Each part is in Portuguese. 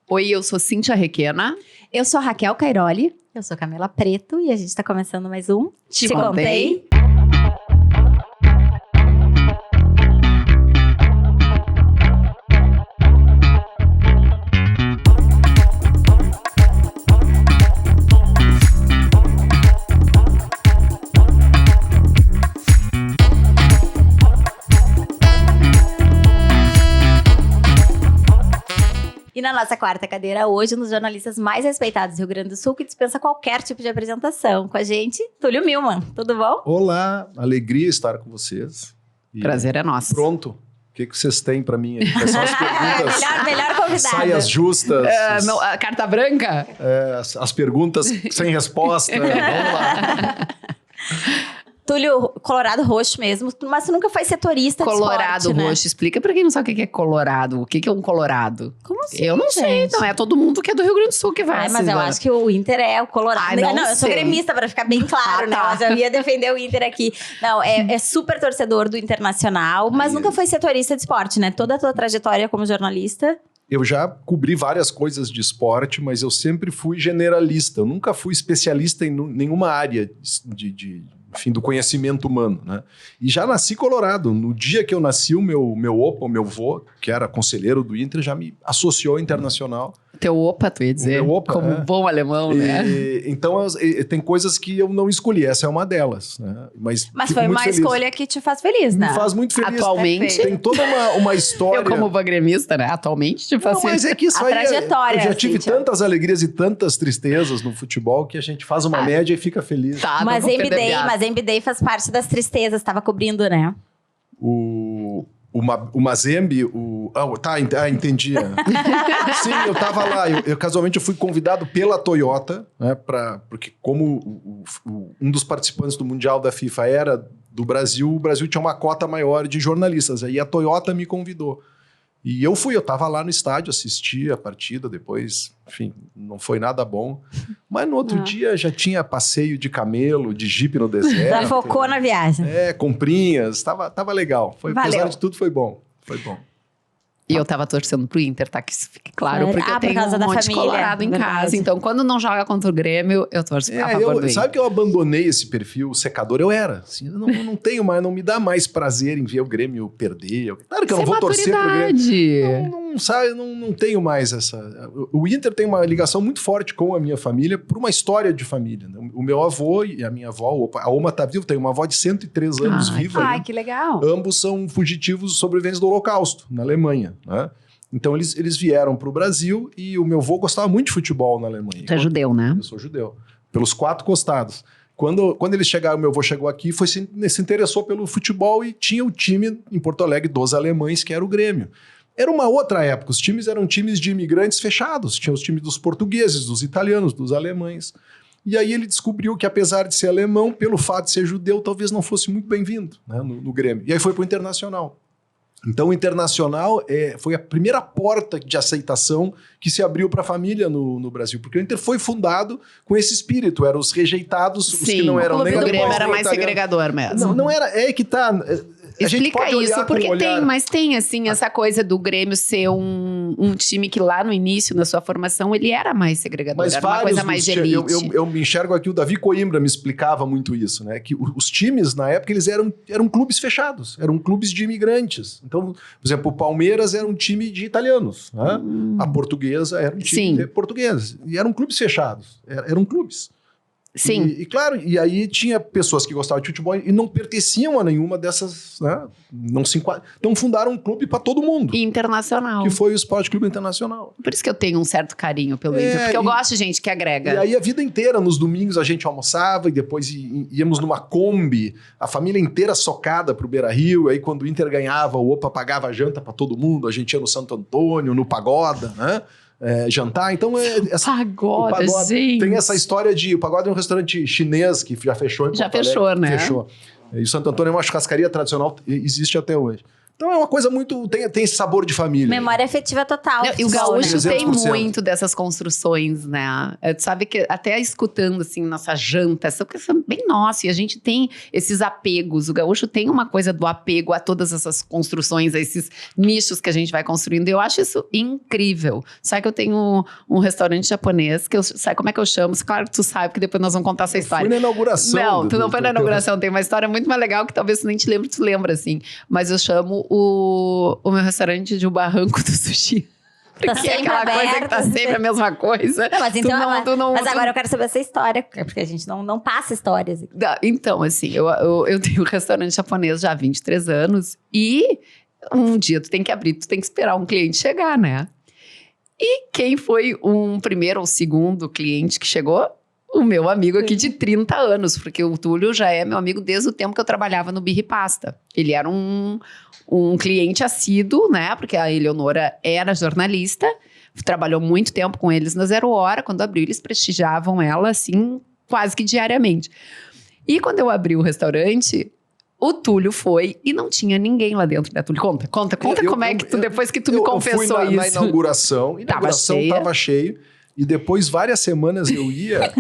Oi, eu sou Cíntia Requena. Eu sou Raquel Cairoli. Eu sou Camila Preto e a gente tá começando mais um Te Contei. E na nossa quarta cadeira hoje, um dos jornalistas mais respeitados do Rio Grande do Sul, que dispensa qualquer tipo de apresentação. Com a gente, Túlio Milman. Tudo bom? Olá, alegria estar com vocês. E Prazer é nosso. Pronto. O que vocês têm pra mim aí? Quais são as perguntas? melhor convidado. Saias justas. A carta branca? As perguntas sem resposta. Vamos lá. Túlio, colorado roxo mesmo, mas tu nunca foi setorista de Colorado esporte, né? roxo. Explica pra quem não sabe o que é colorado. O que é um colorado? Como assim, Eu não sei, gente? não. É todo mundo que é do Rio Grande do Sul que vai. Mas eu acho que o Inter é o colorado. Ai, não eu sou sei. gremista, pra ficar bem claro, né? tá. Mas eu ia defender o Inter aqui. Não, é super torcedor do Internacional, mas nunca foi setorista de esporte, né? Toda a tua trajetória como jornalista... Eu já cobri várias coisas de esporte, mas eu sempre fui generalista. Eu nunca fui especialista em nenhuma área enfim, do conhecimento humano, né? E já nasci colorado. No dia que eu nasci, o meu opa, o meu vô, que era conselheiro do Inter, já me associou ao Internacional. Teu opa, tu ia dizer. Meu opa, como bom alemão, né? Então, tem coisas que eu não escolhi. Essa é uma delas, né? Mas Mas fico foi muito uma feliz. escolha que te faz feliz, né? Me faz muito feliz. Atualmente? Tem toda uma história. Eu, como gremista, né? Atualmente, tipo Não, assim. mas é que isso A aí trajetória, eu já tive Cíntia. tantas alegrias e tantas tristezas no futebol que a gente faz uma média e fica feliz. Tá, mas não vou perder MBA, piada. mas MBA faz parte das tristezas, tava cobrindo, né? O Mazembe, entendi. Sim, eu tava lá. Eu casualmente eu fui convidado pela Toyota, né, porque como um dos participantes do Mundial da FIFA era do Brasil, o Brasil tinha uma cota maior de jornalistas. Aí a Toyota me convidou. E eu tava lá no estádio, assisti a partida, depois, enfim, não foi nada bom. Mas no outro dia já tinha passeio de camelo, de jipe no deserto. Já focou na viagem. Comprinhas, tava legal. Valeu. Apesar de tudo, foi bom. Foi bom. E eu tava torcendo pro Inter, tá? Que isso fique claro. Sério? Porque eu Por tenho causa um da monte de família, colorado em verdade. casa. Então, quando não joga contra o Grêmio, eu torço a favor do Inter. Sabe que eu abandonei esse perfil secador? Eu era. Assim, eu não tenho mais, não me dá mais prazer em ver o Grêmio perder. Claro que eu não vou torcer pro Grêmio. Não tenho mais essa... O Inter tem uma ligação muito forte com a minha família por uma história de família. Né? O meu avô e a minha avó, a Oma tá viva, tem uma avó de 103 anos viva. Ai, ainda. que legal. Ambos são fugitivos sobreviventes do Holocausto, na Alemanha, né? Então eles vieram para o Brasil e o meu avô gostava muito de futebol na Alemanha. Tu é judeu, né? Eu sou judeu. Pelos 4 costados. Quando eles chegaram, meu avô chegou aqui, se interessou pelo futebol e tinha o time em Porto Alegre dos alemães, que era o Grêmio. Era uma outra época. Os times eram times de imigrantes fechados. Tinha os times dos portugueses, dos italianos, dos alemães. E aí ele descobriu que, apesar de ser alemão, pelo fato de ser judeu, talvez não fosse muito bem-vindo, né, no Grêmio. E aí foi para o Internacional. Então o Internacional foi a primeira porta de aceitação que se abriu para a família no Brasil, porque o Inter foi fundado com esse espírito, eram os rejeitados, os que não eram o nem Clube do alemães, Grêmio era nem mais italianos. segregador mesmo. Não era, é que tá... A gente Explica pode olhar isso, com porque um olhar... tem assim, essa coisa do Grêmio ser um time que lá no início da sua formação, ele era mais segregador, Mas era uma coisa mais de elite. eu me enxergo aqui, o Davi Coimbra me explicava muito isso, né? Que os times, na época, eles eram clubes fechados, eram clubes de imigrantes. Então, por exemplo, o Palmeiras era um time de italianos, né? A Portuguesa era um time de portugueses. E eram clubes fechados, eram clubes. Sim. E claro, e aí tinha pessoas que gostavam de futebol e não pertenciam a nenhuma dessas, né? Então fundaram um clube para todo mundo. Internacional. Que foi o Esporte Clube Internacional. Por isso que eu tenho um certo carinho pelo Inter, porque eu gosto de gente que agrega. E aí a vida inteira, nos domingos, a gente almoçava e depois íamos numa Kombi, a família inteira socada pro Beira-Rio, aí quando o Inter ganhava, o Opa pagava a janta para todo mundo, a gente ia no Santo Antônio, no Pagoda, né? Jantar, então Pagoda, gente. tem essa história o Pagoda é um restaurante chinês que já fechou em Porto Alegre. Fechou, né? Fechou. E o Santo Antônio é uma churrascaria tradicional, existe até hoje. Então é uma coisa muito... Tem esse sabor de família. Memória afetiva total. Não, e o futebol, gaúcho né? tem 300%. muito dessas construções, né? Tu sabe que até escutando, assim, nossa janta, essa coisa bem nossa, e a gente tem esses apegos. O gaúcho tem uma coisa do apego a todas essas construções, a esses nichos que a gente vai construindo. Eu acho isso incrível. Sabe que eu tenho um restaurante japonês, que sabe como é que eu chamo? Claro que tu sabe, porque depois nós vamos contar essa história. Fui na inauguração. Não, tu não foi na inauguração. Tem uma história muito mais legal que talvez tu nem te lembre, tu lembra, assim. Mas eu chamo o meu restaurante de o Barranco do Sushi. Tá Porque é sempre aquela coisa que tá aberto, sempre a mesma coisa. Não, mas então, mas tu agora eu quero saber essa história, porque a gente não passa histórias aqui. Então, assim, eu tenho um restaurante japonês já há 23 anos e um dia tu tem que abrir, tu tem que esperar um cliente chegar, né? E quem foi um primeiro ou segundo cliente que chegou? O meu amigo aqui de 30 anos, porque o Túlio já é meu amigo desde o tempo que eu trabalhava no Birri Pasta. Ele era um cliente assíduo, né? Porque a Eleonora era jornalista, trabalhou muito tempo com eles na Zero Hora. Quando abriu, eles prestigiavam ela, assim, quase que diariamente. E quando eu abri o restaurante, o Túlio foi e não tinha ninguém lá dentro, né? Túlio, conta como é que tu, depois que tu me confessou eu fui na isso. inauguração, Tava cheia. tava cheio. E depois, várias semanas eu ia,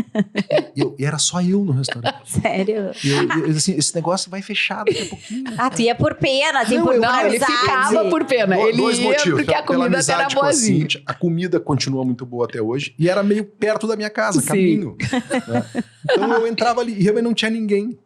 e era só eu no restaurante. Sério? Eu, assim, esse negócio vai fechar daqui a pouquinho. Ah, tu ia por pena, assim, por Não, ele amizade. ficava por pena. Ele Dois ia motivos. porque a Pela comida amizade era com a boazinha. Cíntia, a comida continua muito boa até hoje. E era meio perto da minha casa, Sim. caminho. Né? Então eu entrava ali e realmente não tinha ninguém.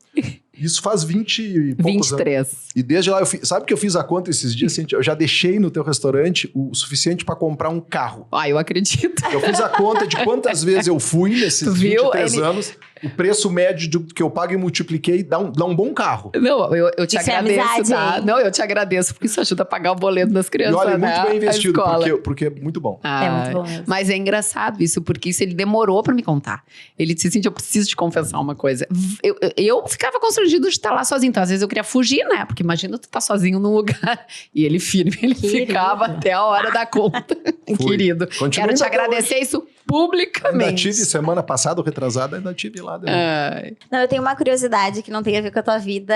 Isso faz 20 e poucos anos. 23. E desde lá, sabe que eu fiz a conta esses dias, Cíntia? Eu já deixei no teu restaurante o suficiente para comprar um carro. Ah, eu acredito. Eu fiz a conta de quantas vezes eu fui nesses Tu viu? 23 anos. O preço médio que eu pago e multipliquei dá um bom carro. Não, eu te Isso é agradeço, amizade, tá? hein? Não, eu te agradeço, porque isso ajuda a pagar o boleto das E crianças, olha, né? muito bem investido, A escola. porque é muito bom. É muito bom mesmo. Mas é engraçado isso, porque isso ele demorou pra me contar. Ele disse assim, eu preciso te confessar uma coisa. Eu ficava constrangido de estar lá sozinho. Então, às vezes eu queria fugir, né? Porque imagina tu tá sozinho num lugar. E ele firme, ele Querido. ficava até a hora da conta. Querido. Continua Quero te ainda até agradecer isso Ainda publicamente. tive, semana passada, ou retrasada, ainda tive lá. Ai. Não, eu tenho uma curiosidade que não tem a ver com a tua vida.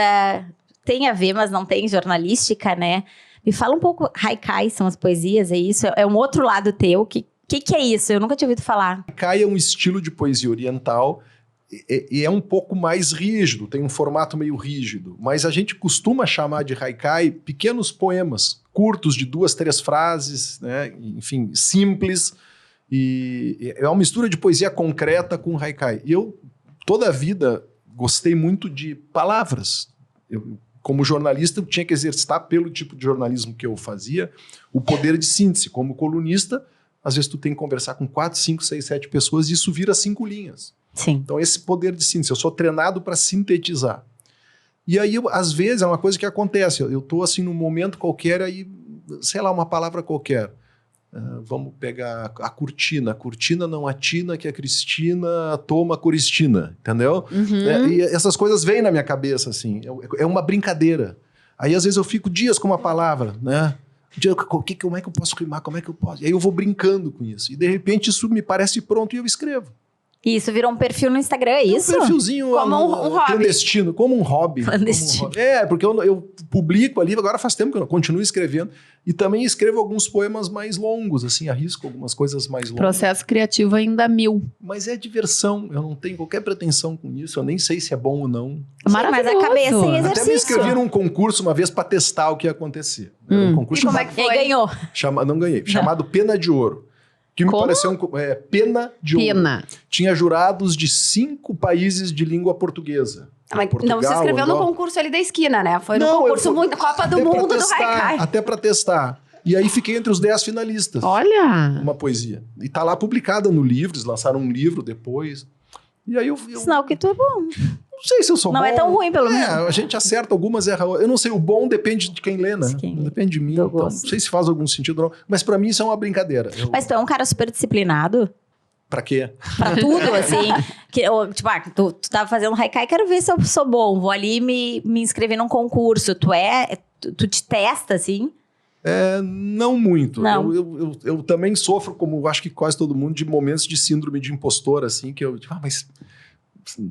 Tem a ver, mas não tem, jornalística, né? Me fala um pouco, haikai são as poesias, é isso? É um outro lado teu. O que é isso? Eu nunca tinha ouvido falar. Haikai é um estilo de poesia oriental e é um pouco mais rígido, tem um formato meio rígido. Mas a gente costuma chamar de haikai pequenos poemas, curtos, de 2, 3 frases, né? Enfim, simples. E é uma mistura de poesia concreta com haikai. E eu, toda a vida, gostei muito de palavras. Eu, como jornalista, eu tinha que exercitar, pelo tipo de jornalismo que eu fazia, o poder de síntese. Como colunista, às vezes tu tem que conversar com 4, 5, 6, 7 pessoas e isso vira 5 linhas. Sim. Então esse poder de síntese, eu sou treinado para sintetizar. E aí, às vezes, é uma coisa que acontece. Eu estou assim num momento qualquer, aí, sei lá, uma palavra qualquer. Vamos pegar a cortina. A cortina não atina que a Cristina toma a Coristina, entendeu? Uhum. E essas coisas vêm na minha cabeça, assim. É uma brincadeira. Aí, às vezes, eu fico dias com uma palavra, né? Como é que eu posso rimar? Como é que eu posso? E aí eu vou brincando com isso. E, de repente, isso me parece pronto e eu escrevo. E isso virou um perfil no Instagram, é isso? Um perfilzinho Como um hobby. clandestino, como um hobby. Clandestino. Como um hobby. Porque eu publico ali, agora faz tempo que eu continuo escrevendo, e também escrevo alguns poemas mais longos, assim, arrisco algumas coisas mais longas. Processo criativo ainda 1000. Mas é diversão, eu não tenho qualquer pretensão com isso, eu nem sei se é bom ou não. Mas a cabeça em exercício. Até me inscrevi num concurso uma vez para testar o que ia acontecer. Era um concurso E como é chamado, que E aí ganhou. não ganhei, chamado Pena de Ouro. Que me Como? pareceu pena de ouro. Pena. Tinha jurados de 5 países de língua portuguesa. Mas Portugal, não se inscreveu no Angola. concurso ali da esquina, né? Foi no Não, concurso eu fui- muito Copa do até pra Mundo do testar, Haikai. Até para testar. E aí fiquei entre os 10 finalistas. Olha! Uma poesia. E tá lá publicada no livro, eles lançaram um livro depois. E aí eu Sinal que tu é bom. não sei se eu sou Não bom. é tão ruim, pelo menos. A gente acerta algumas, erra outras. Eu não sei, o bom depende de quem lê, né? De quem lê. Depende de mim. Do Então, não gosto. sei se faz algum sentido ou não. Mas pra mim isso é uma brincadeira. Mas tu é um cara super disciplinado. Pra quê? Pra tudo, assim. Tu tava fazendo haikai, quero ver se eu sou bom. Vou ali me inscrever num concurso. Tu te testa, assim? Não muito. Não. Eu também sofro, como acho que quase todo mundo, de momentos de síndrome de impostor, assim, que eu... mas...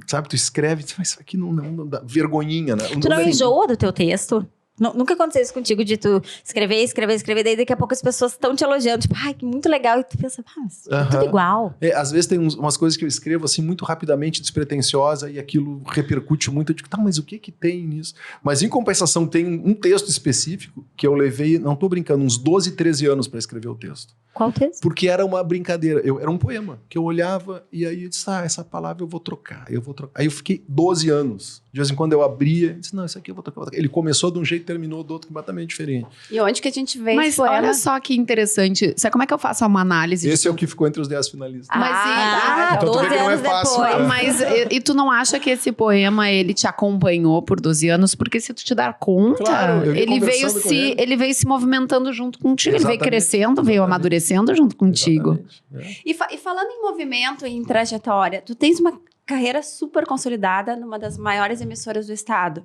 Sabe, tu escreve, mas isso aqui não dá vergonhinha, né? Tu não enjoa do teu texto? Nunca aconteceu isso contigo de tu escrever, daí daqui a pouco as pessoas estão te elogiando, tipo, ai, que muito legal, e tu pensa, mas é tudo igual. Às vezes tem umas coisas que eu escrevo assim muito rapidamente, despretensiosa, e aquilo repercute muito. Eu digo, tá, mas o que tem nisso? Mas em compensação tem um texto específico que eu levei, não tô brincando, uns 12, 13 anos para escrever o texto. Qual texto? Porque era uma brincadeira, era um poema, que eu olhava e aí eu disse, essa palavra eu vou trocar. Aí eu fiquei 12 anos. De vez em quando eu abria e disse, não, isso aqui eu vou trocar. Ele começou de um jeito e terminou do outro completamente diferente. E onde que a gente vê Mas esse poema? olha só que interessante. Sabe como é que eu faço uma análise? Esse é o que ficou entre os 10 finalistas. Então tu vê 12 que não é anos fácil, depois. né? Mas e tu não acha que esse poema ele te acompanhou por 12 anos? Porque se tu te dar conta, Claro, eu ia conversando com ele veio se movimentando junto contigo. Ele veio Exatamente, crescendo, veio amadurecendo junto contigo. Exatamente, E falando em movimento e em trajetória, tu tens uma carreira super consolidada numa das maiores emissoras do estado.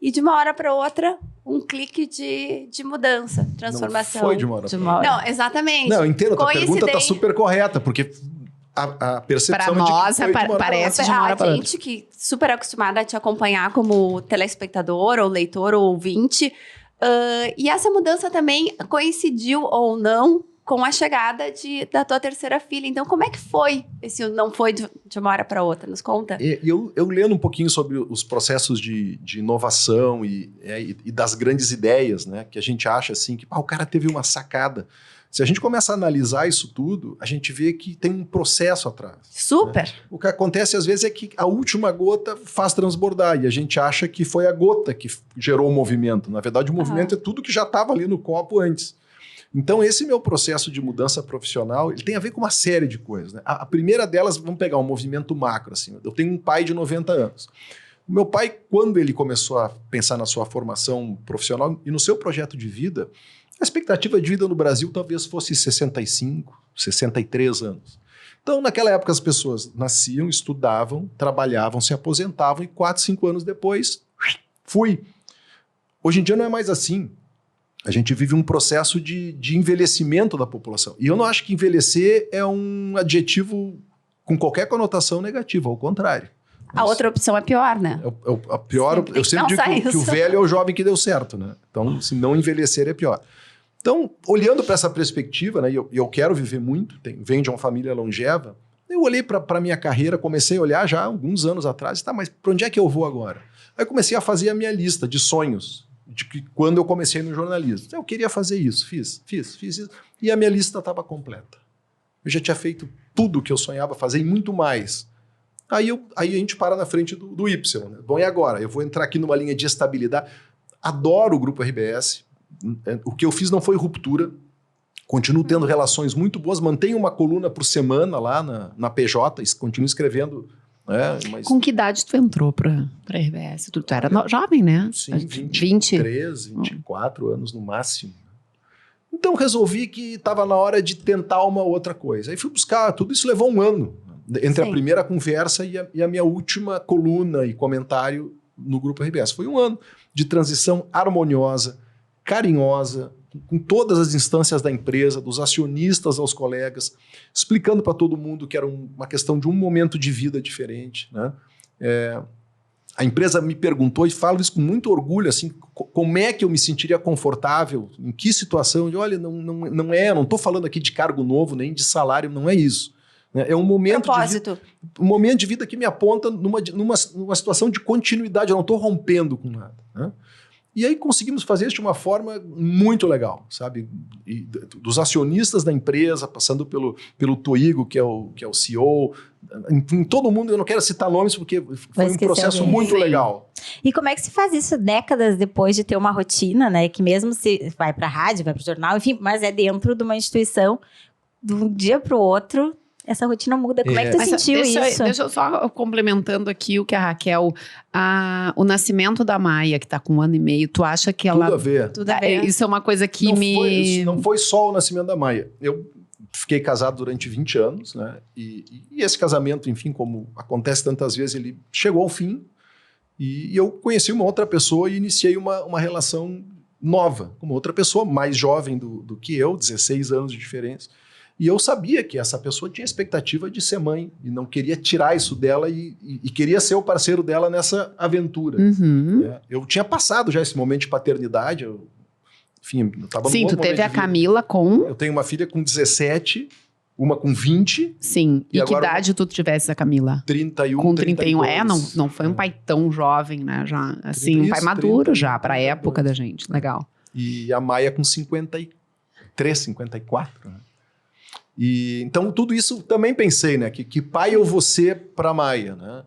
E de uma hora para outra, um clique de mudança, transformação. Não foi de uma hora pra outra. Não, exatamente. Não, entendo, a tua pergunta tá Coincidente. super correta, porque a percepção Pra é de que nós, foi de uma hora pra parece outra. de uma hora A pra outra. gente que super acostumada a te acompanhar como telespectador, ou leitor, ou ouvinte. E essa mudança também coincidiu ou não com a chegada da tua terceira filha. Então, como é que foi esse não foi de uma hora para outra? Nos conta. Eu lendo um pouquinho sobre os processos de inovação e das grandes ideias, né? Que a gente acha assim, que o cara teve uma sacada. Se a gente começa a analisar isso tudo, a gente vê que tem um processo atrás. Super. O que acontece às vezes é que a última gota faz transbordar e a gente acha que foi a gota que gerou o movimento. Na verdade, o movimento é tudo que já estava ali no copo antes. Então, esse meu processo de mudança profissional, ele tem a ver com uma série de coisas, né? A primeira delas, vamos pegar um movimento macro, assim. Eu tenho um pai de 90 anos. O meu pai, quando ele começou a pensar na sua formação profissional e no seu projeto de vida, a expectativa de vida no Brasil talvez fosse 65, 63 anos. Então, naquela época, as pessoas nasciam, estudavam, trabalhavam, se aposentavam e 4, 5 anos depois, fui. Hoje em dia não é mais assim. A gente vive um processo de envelhecimento da população. E eu não acho que envelhecer é um adjetivo com qualquer conotação negativa, ao contrário. A outra opção é pior, né? A pior, Sim, eu sempre digo que o velho é o jovem que deu certo, né? Então, se não envelhecer é pior. Então, olhando para essa perspectiva, né, e eu quero viver muito, venho de uma família longeva, eu olhei para a minha carreira, comecei a olhar já alguns anos atrás, tá, mas para onde é que eu vou agora? Aí comecei a fazer a minha lista de sonhos, de que quando eu comecei no jornalismo. Eu queria fazer isso, fiz isso, e a minha lista estava completa. Eu já tinha feito tudo que eu sonhava fazer e muito mais. Aí a gente para na frente do Y. Né? Bom, e agora? Eu vou entrar aqui numa linha de estabilidade. Adoro o Grupo RBS. O que eu fiz não foi ruptura. Continuo tendo relações muito boas. Mantenho uma coluna por semana lá na PJ. Continuo escrevendo. Mas... Com que idade tu entrou pra RBS? Tu era jovem, né? Sim, 23, 24 anos no máximo. Então resolvi que estava na hora de tentar uma outra coisa. Aí fui buscar, tudo isso levou um ano. Entre a primeira conversa e a minha última coluna e comentário no Grupo RBS. Foi um ano de transição harmoniosa, carinhosa, com todas as instâncias da empresa, dos acionistas aos colegas, explicando para todo mundo que era uma questão de um momento de vida diferente. Né? A empresa me perguntou, e falo isso com muito orgulho, assim, como é que eu me sentiria confortável, em que situação, de, olha, não estou falando aqui de cargo novo, nem de salário, não é isso. É um momento de vida que me aponta numa situação de continuidade, eu não estou rompendo com nada. Né? E aí conseguimos fazer isso de uma forma muito legal, sabe? E dos acionistas da empresa, passando pelo Toigo, que é o CEO, em todo mundo, eu não quero citar nomes porque foi um processo muito legal. E como é que se faz isso décadas depois de ter uma rotina, né? Que mesmo se vai para a rádio, vai para o jornal, enfim, mas é dentro de uma instituição, de um dia para o outro, essa rotina muda. Como é que tu sentiu isso? Deixa eu só complementando aqui o que a Raquel... o nascimento da Maia, que está com 1 ano e meio, tu acha que ela... Tudo a ver. Tudo a ver. Isso é uma coisa que não foi só o nascimento da Maia. Eu fiquei casado durante 20 anos, né? E esse casamento, enfim, como acontece tantas vezes, ele chegou ao fim. E eu conheci uma outra pessoa e iniciei uma relação nova, com uma outra pessoa mais jovem do que eu, 16 anos de diferença. E eu sabia que essa pessoa tinha expectativa de ser mãe e não queria tirar isso dela e queria ser o parceiro dela nessa aventura. Eu tinha passado já esse momento de paternidade, enfim, eu tava Sim, num tu bom teve momento a de vida. Camila com... Eu tenho uma filha com 17, uma com 20, Sim, E e que agora- idade tu tivesse a Camila? 31, Com 31, 32. não foi um pai tão jovem, né, já, assim, 30, um pai isso, maduro 30, já, pra 32. época da gente, legal. E a Maia com 53, 54. Né? E, então, tudo isso também pensei, né? Que pai eu vou ser para a Maia, né?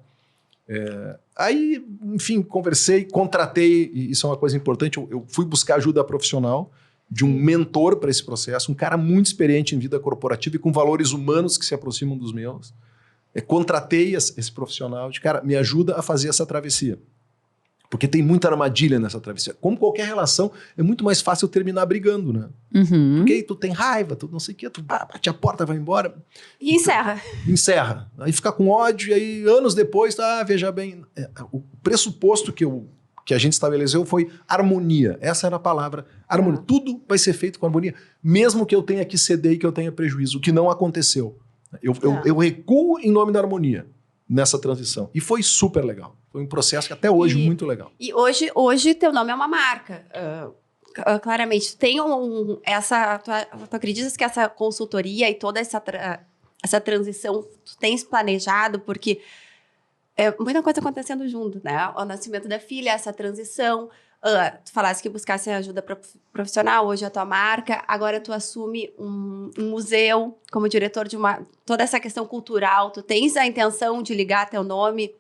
Aí, enfim, conversei, contratei, e isso é uma coisa importante, eu fui buscar ajuda profissional de um mentor para esse processo, um cara muito experiente em vida corporativa e com valores humanos que se aproximam dos meus. Contratei esse profissional de, cara, me ajuda a fazer essa travessia. Porque tem muita armadilha nessa travessia. Como qualquer relação, é muito mais fácil terminar brigando, né? Porque aí tu tem raiva, tu não sei o quê, tu bate a porta, vai embora, E encerra. encerra. Aí fica com ódio e aí anos depois, veja bem, o pressuposto que a gente estabeleceu foi harmonia. Essa era a palavra, harmonia. Tudo vai ser feito com harmonia, mesmo que eu tenha que ceder e que eu tenha prejuízo, o que não aconteceu. Eu recuo em nome da harmonia nessa transição. E foi super legal. Foi um processo que até hoje muito legal. E hoje teu nome é uma marca. Claramente, tem tu acreditas que essa consultoria e toda essa transição tu tens planejado? Porque é muita coisa acontecendo junto, né? O nascimento da filha, essa transição. Tu falaste que buscasse ajuda profissional, hoje é a tua marca. Agora tu assume um museu como diretor de toda essa questão cultural. Tu tens a intenção de ligar teu nome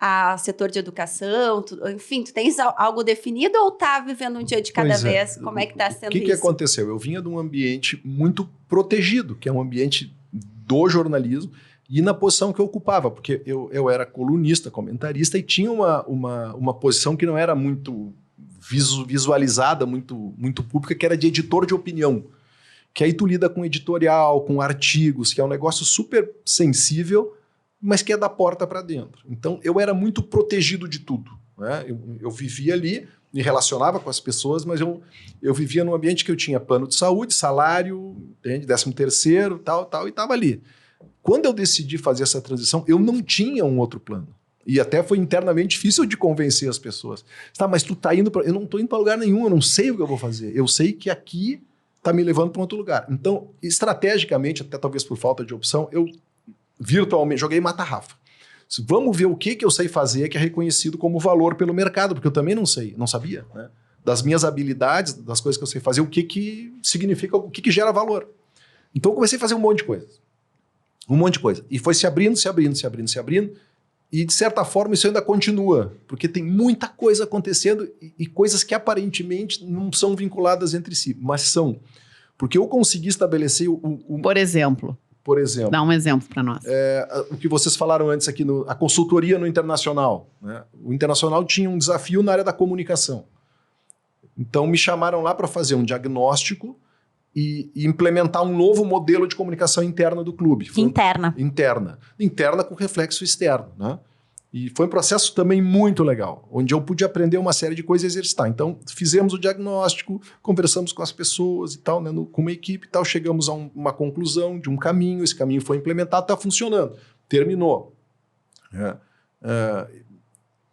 a setor de educação, enfim, tu tens algo definido ou tá vivendo um dia de cada vez? Como é que tá sendo isso? O que aconteceu? Eu vinha de um ambiente muito protegido, que é um ambiente do jornalismo, e na posição que eu ocupava, porque eu era colunista, comentarista, e tinha uma posição que não era muito visualizada, muito pública, que era de editor de opinião. Que aí tu lida com editorial, com artigos, que é um negócio super sensível, mas que é da porta para dentro. Então, eu era muito protegido de tudo. Né? Eu vivia ali, me relacionava com as pessoas, mas eu vivia num ambiente que eu tinha plano de saúde, salário, 13º, tal, e estava ali. Quando eu decidi fazer essa transição, eu não tinha um outro plano. E até foi internamente difícil de convencer as pessoas. Tá, mas tu tá indo para... Eu não estou indo para lugar nenhum, eu não sei o que eu vou fazer. Eu sei que aqui está me levando para outro lugar. Então, estrategicamente, até talvez por falta de opção, eu virtualmente joguei mata-rafa. Vamos ver o que eu sei fazer que é reconhecido como valor pelo mercado, porque eu também não sabia, né? Das minhas habilidades, das coisas que eu sei fazer, o que significa, o que gera valor. Então eu comecei a fazer um monte de coisa. Um monte de coisa. E foi se abrindo, e de certa forma isso ainda continua, porque tem muita coisa acontecendo e coisas que aparentemente não são vinculadas entre si, mas são. Porque eu consegui estabelecer Por exemplo. Dá um exemplo para nós. O que vocês falaram antes aqui, a consultoria no internacional. Né? O internacional tinha um desafio na área da comunicação. Então me chamaram lá para fazer um diagnóstico e implementar um novo modelo de comunicação interna do clube. Interna com reflexo externo. Né? E foi um processo também muito legal, onde eu pude aprender uma série de coisas e exercitar. Então, fizemos o diagnóstico, conversamos com as pessoas e tal, né, com uma equipe e tal, chegamos a uma conclusão de um caminho, esse caminho foi implementado, está funcionando, terminou.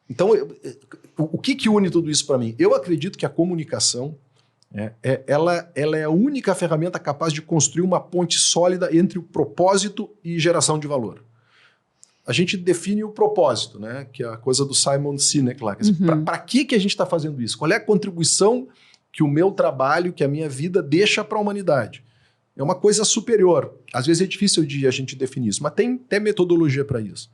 Então, o que une tudo isso para mim? Eu acredito que a comunicação, ela é a única ferramenta capaz de construir uma ponte sólida entre o propósito e geração de valor. A gente define o propósito, né? Que é a coisa do Simon Sinek lá. Para que a gente está fazendo isso? Qual é a contribuição que o meu trabalho, que a minha vida deixa para a humanidade? É uma coisa superior. Às vezes é difícil de a gente definir isso, mas tem até metodologia para isso.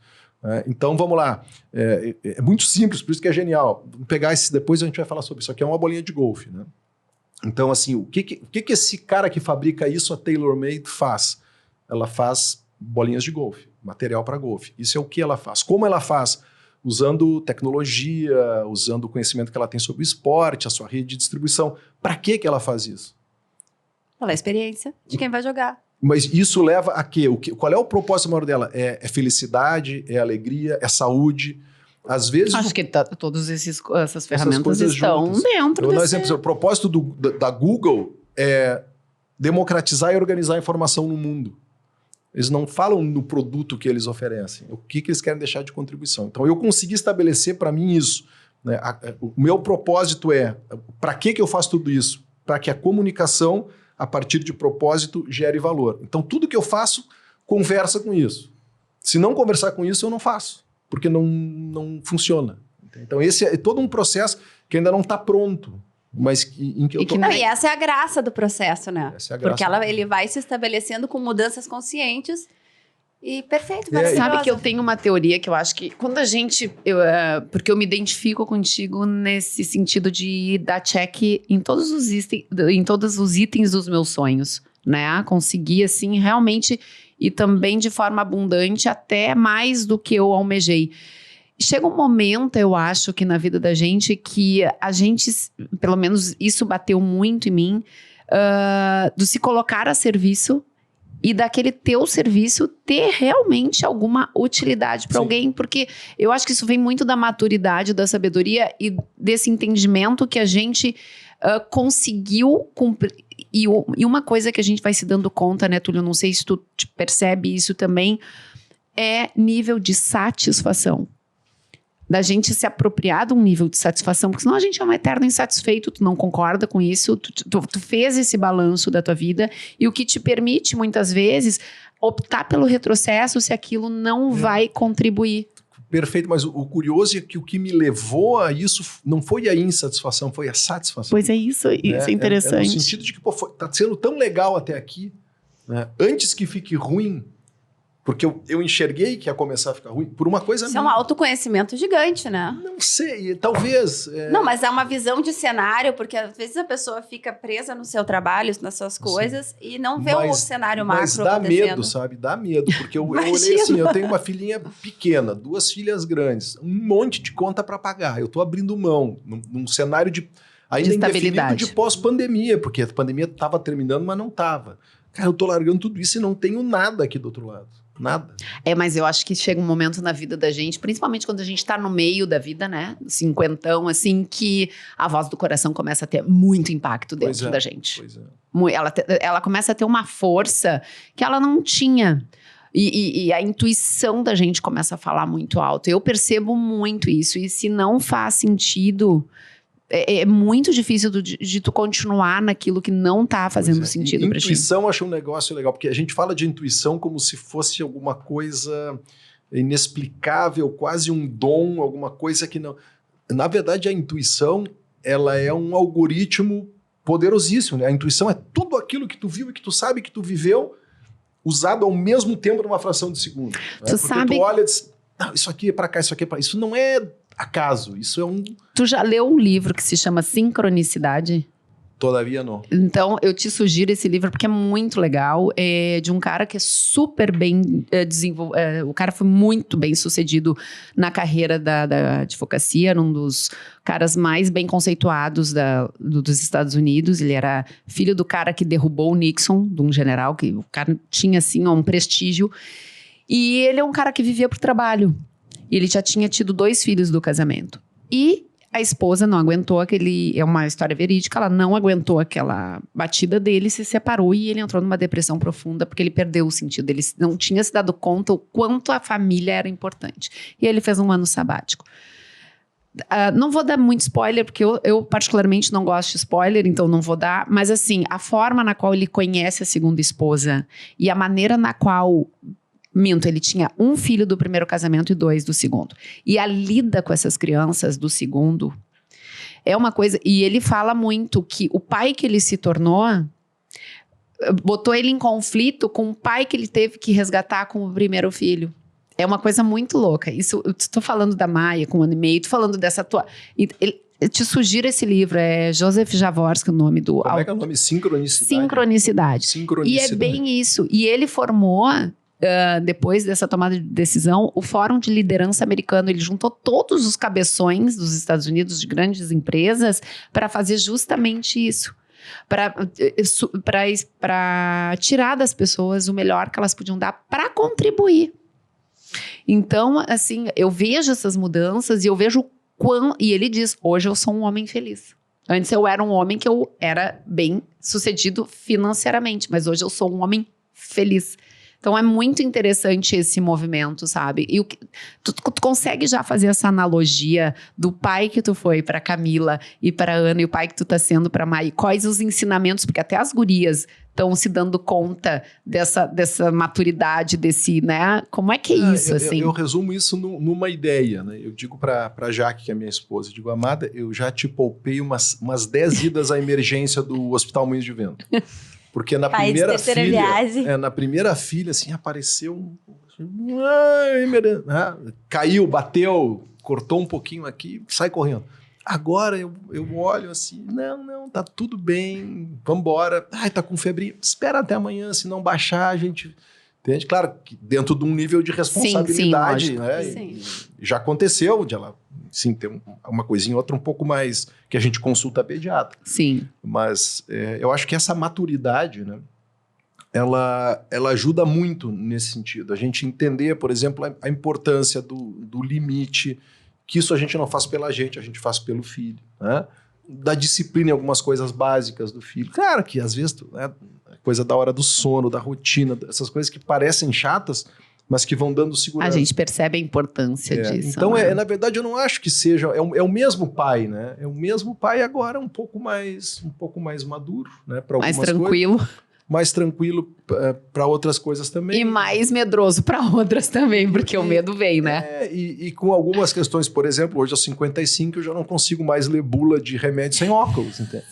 Então, vamos lá. É muito simples, por isso que é genial. Vamos pegar esse, depois a gente vai falar sobre isso. Aqui é uma bolinha de golfe, né? Então, assim, o que esse cara que fabrica isso, a TaylorMade, faz? Ela faz bolinhas de golfe, material para golfe. Isso é o que ela faz. Como ela faz? Usando tecnologia, usando o conhecimento que ela tem sobre o esporte, a sua rede de distribuição. Para que ela faz isso? Pela experiência de quem vai jogar. Mas isso leva a quê? Qual é o propósito maior dela? É felicidade, é alegria, é saúde. Às vezes... Acho que todas essas ferramentas estão juntas. dentro Eu vou dar um desse... exemplo. O propósito da Google é democratizar e organizar a informação no mundo. Eles não falam no produto que eles oferecem, o que eles querem deixar de contribuição. Então, eu consegui estabelecer para mim isso. Né? O meu propósito é, para que eu faço tudo isso? Para que a comunicação, a partir de propósito, gere valor. Então, tudo que eu faço conversa com isso. Se não conversar com isso, eu não faço, porque não funciona. Então, esse é todo um processo que ainda não está pronto. Mas em que eu tô... E essa é a graça do processo, né? Essa é a graça. Porque ele vai se estabelecendo com mudanças conscientes e perfeito. Sabe que eu tenho uma teoria que eu acho que quando a gente... porque eu me identifico contigo nesse sentido de dar check em todos os itens dos meus sonhos, né? Conseguir, assim, realmente... E também de forma abundante, até mais do que eu almejei. Chega um momento, eu acho, que na vida da gente, que a gente, pelo menos isso bateu muito em mim, do se colocar a serviço e daquele teu serviço ter realmente alguma utilidade para alguém, porque eu acho que isso vem muito da maturidade, da sabedoria e desse entendimento que a gente conseguiu cumprir. E uma coisa que a gente vai se dando conta, né, Túlio, não sei se tu percebe isso também, é nível de satisfação. Da gente se apropriar de um nível de satisfação, porque senão a gente é um eterno insatisfeito, tu não concorda com isso, tu fez esse balanço da tua vida, e o que te permite, muitas vezes, optar pelo retrocesso se aquilo não vai contribuir. Perfeito, mas o curioso é que o que me levou a isso não foi a insatisfação, foi a satisfação. Pois é isso é interessante. É no sentido de que, tá sendo tão legal até aqui, né? Antes que fique ruim, porque eu enxerguei que ia começar a ficar ruim por uma coisa... Isso é um autoconhecimento gigante, né? Não sei, talvez... Não, mas é uma visão de cenário, porque às vezes a pessoa fica presa no seu trabalho, nas suas coisas, e não vê o cenário macro acontecendo. Mas dá medo, sabe? Dá medo, porque eu olhei assim, eu tenho uma filhinha pequena, 2 filhas grandes, um monte de conta para pagar. Eu tô abrindo mão num cenário ainda indefinido de pós-pandemia, porque a pandemia estava terminando, mas não estava. Cara, eu tô largando tudo isso e não tenho nada aqui do outro lado. Nada. Mas eu acho que chega um momento na vida da gente, principalmente quando a gente tá no meio da vida, né? 50, assim, que a voz do coração começa a ter muito impacto dentro da gente. Pois é. Ela começa a ter uma força que ela não tinha. E a intuição da gente começa a falar muito alto. Eu percebo muito isso. E se não faz sentido... É muito difícil de tu continuar naquilo que não tá fazendo sentido pra ti. Intuição, eu acho um negócio legal, porque a gente fala de intuição como se fosse alguma coisa inexplicável, quase um dom, alguma coisa que não... Na verdade, a intuição, ela é um algoritmo poderosíssimo, né? A intuição é tudo aquilo que tu viu e que tu sabe que tu viveu, usado ao mesmo tempo numa fração de segundo. Né? Porque tu olha e diz, não, isso aqui é pra cá, isso aqui é pra... Isso não é... acaso, isso é um... Tu já leu um livro que se chama Sincronicidade? Todavia não. Então, eu te sugiro esse livro porque é muito legal. É de um cara que é super bem desenvolvido. O cara foi muito bem sucedido na carreira da advocacia. Era um dos caras mais bem conceituados dos Estados Unidos. Ele era filho do cara que derrubou o Nixon, de um general, que o cara tinha, assim, um prestígio. E ele é um cara que vivia pro trabalho. E ele já tinha tido 2 filhos do casamento. E a esposa não aguentou é uma história verídica, ela não aguentou aquela batida dele, se separou e ele entrou numa depressão profunda porque ele perdeu o sentido. Ele não tinha se dado conta o quanto a família era importante. E ele fez um ano sabático. Não vou dar muito spoiler, porque eu particularmente não gosto de spoiler, então não vou dar. Mas assim, a forma na qual ele conhece a segunda esposa e a maneira na qual... ele tinha 1 filho do primeiro casamento e 2 do segundo. E a lida com essas crianças do segundo é uma coisa... E ele fala muito que o pai que ele se tornou botou ele em conflito com o pai que ele teve que resgatar com o primeiro filho. É uma coisa muito louca. Isso, eu estou falando da Maia com 1 ano e meio, estou falando dessa tua... Eu te sugiro esse livro, é Joseph Jaworski, o nome do... Como é que é o nome? Sincronicidade. E é bem isso. E ele formou... depois dessa tomada de decisão, o Fórum de Liderança Americano, ele juntou todos os cabeções dos Estados Unidos de grandes empresas para fazer justamente isso, para tirar das pessoas o melhor que elas podiam dar para contribuir. Então, assim, eu vejo essas mudanças e eu vejo e ele diz, hoje eu sou um homem feliz. Antes eu era um homem que eu era bem sucedido financeiramente, mas hoje eu sou um homem feliz. Então é muito interessante esse movimento, sabe? E tu consegue já fazer essa analogia do pai que tu foi pra Camila e pra Ana e o pai que tu tá sendo pra Mai? Quais os ensinamentos? Porque até as gurias estão se dando conta dessa maturidade, desse, né? Como é que é isso, assim? Eu resumo isso numa ideia, né? Eu digo pra Jaque, que é minha esposa, eu digo, amada, eu já te poupei umas 10 idas à emergência do Hospital Moinhos de Vento. Porque na primeira filha, assim, apareceu caiu, bateu, cortou um pouquinho aqui, sai correndo. Agora eu olho assim, não, tá tudo bem, vambora. Ai, tá com febre, espera até amanhã, se não baixar, a gente... Entende? Claro que dentro de um nível de responsabilidade, sim, né? Sim. Já aconteceu de ela, sim, ter uma coisinha outra um pouco mais que a gente consulta a pediatra. Sim. Mas eu acho que essa maturidade, né, ela ajuda muito nesse sentido. A gente entender, por exemplo, a importância do limite, que isso a gente não faz pela gente, a gente faz pelo filho, né? Da disciplina em algumas coisas básicas do filho. Claro que às vezes, né, coisa da hora do sono, da rotina, essas coisas que parecem chatas, mas que vão dando segurança. A gente percebe a importância disso. Então, né? na verdade, eu não acho que seja... É o mesmo pai, né? É o mesmo pai agora um pouco mais maduro, né? Pra mais algumas tranquilo. coisas, mais tranquilo para outras coisas também. E mais medroso para outras também, porque o medo vem, né? E com algumas questões, por exemplo, hoje aos 55 eu já não consigo mais ler bula de remédio sem óculos, entende?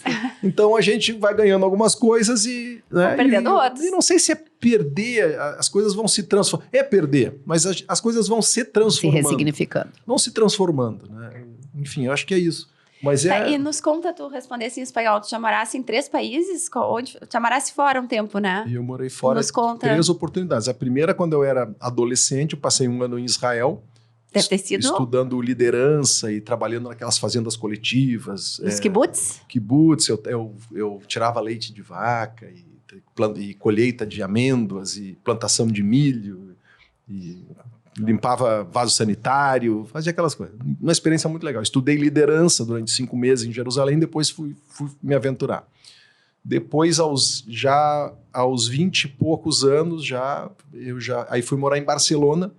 Então a gente vai ganhando algumas coisas e... Né, perdendo outras. E não sei se é perder, as coisas vão se transformar. É perder, mas as coisas vão se transformando. Se ressignificando. Vão se transformando, né? Enfim, eu acho que é isso. Mas E nos conta, tu respondesse em espanhol, tu já morasse em 3 países? Onde? Já morasse fora um tempo, né? E eu morei fora Nos conta. 3 oportunidades. A primeira, quando eu era adolescente, eu passei 1 ano em Israel. Deve ter sido Estudando liderança e trabalhando naquelas fazendas coletivas. os kibbutz? Kibbutz, eu tirava leite de vaca e colheita de amêndoas e plantação de milho e limpava vaso sanitário, fazia aquelas coisas. Uma experiência muito legal. Estudei liderança durante 5 meses em Jerusalém, depois fui me aventurar. Depois, aos 20 e poucos anos, aí fui morar em Barcelona,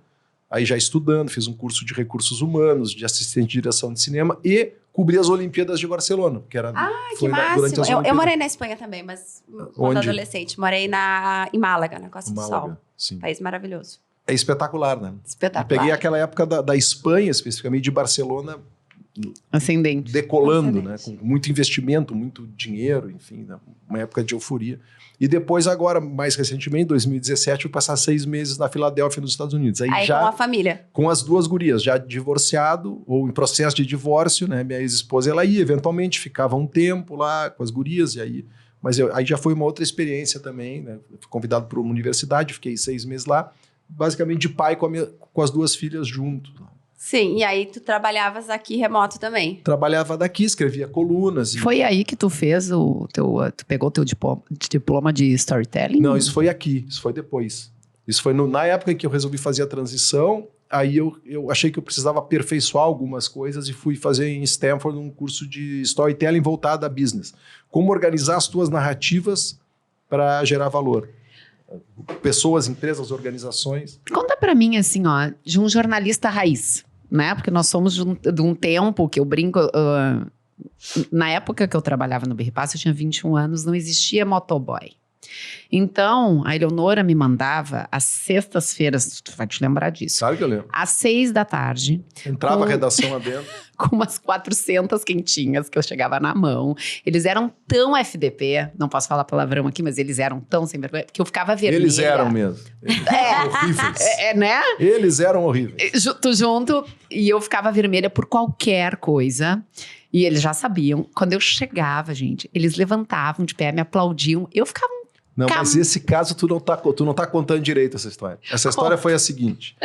aí já estudando, fiz um curso de recursos humanos, de assistente de direção de cinema e cobri as Olimpíadas de Barcelona, que era Que máximo! durante as Olimpíadas. Eu morei na Espanha também, mas quando adolescente. Morei em Málaga, na Costa do Sol. Sim. País maravilhoso. É espetacular, né? Espetacular. Eu peguei aquela época da Espanha, especificamente de Barcelona, Ascendente. decolando, né? Com muito investimento, muito dinheiro, enfim, né? Uma época de euforia. E depois, agora, mais recentemente, em 2017, fui passar 6 meses na Filadélfia, nos Estados Unidos. Aí já com a família. Com as 2 gurias, já divorciado ou em processo de divórcio, né? Minha ex-esposa, ela ia, eventualmente, ficava um tempo lá com as gurias, e aí... Mas aí já foi uma outra experiência também, né? Eu fui convidado para uma universidade, fiquei 6 meses lá, basicamente de pai com as 2 filhas junto. Sim, e aí tu trabalhavas aqui remoto também? Trabalhava daqui, escrevia colunas. Foi aí que tu fez tu pegou o teu diploma de storytelling? Não, isso foi aqui, isso foi depois. Isso foi na época em que eu resolvi fazer a transição, aí eu achei que eu precisava aperfeiçoar algumas coisas e fui fazer em Stanford um curso de storytelling voltado a business. Como organizar as tuas narrativas para gerar valor. Pessoas, empresas, organizações. Conta pra mim, assim, ó, de um jornalista raiz, né? Porque nós somos de um tempo que eu brinco... na época que eu trabalhava no Birripass, eu tinha 21 anos, não existia motoboy. Então, a Eleonora me mandava às sextas-feiras, tu vai te lembrar disso. Sabe que eu lembro. Às 6 da tarde. Entrava a redação lá dentro. Com umas 400 quentinhas que eu chegava na mão. Eles eram tão FDP, não posso falar palavrão aqui, mas eles eram tão sem vergonha, que eu ficava vermelha. Eles eram mesmo. Horríveis. Né? Eles eram horríveis. Tu junto, e eu ficava vermelha por qualquer coisa. E eles já sabiam. Quando eu chegava, gente, eles levantavam de pé, me aplaudiam. Eu ficava... Não, mas esse caso tu não tá contando direito essa história. Essa história foi a seguinte.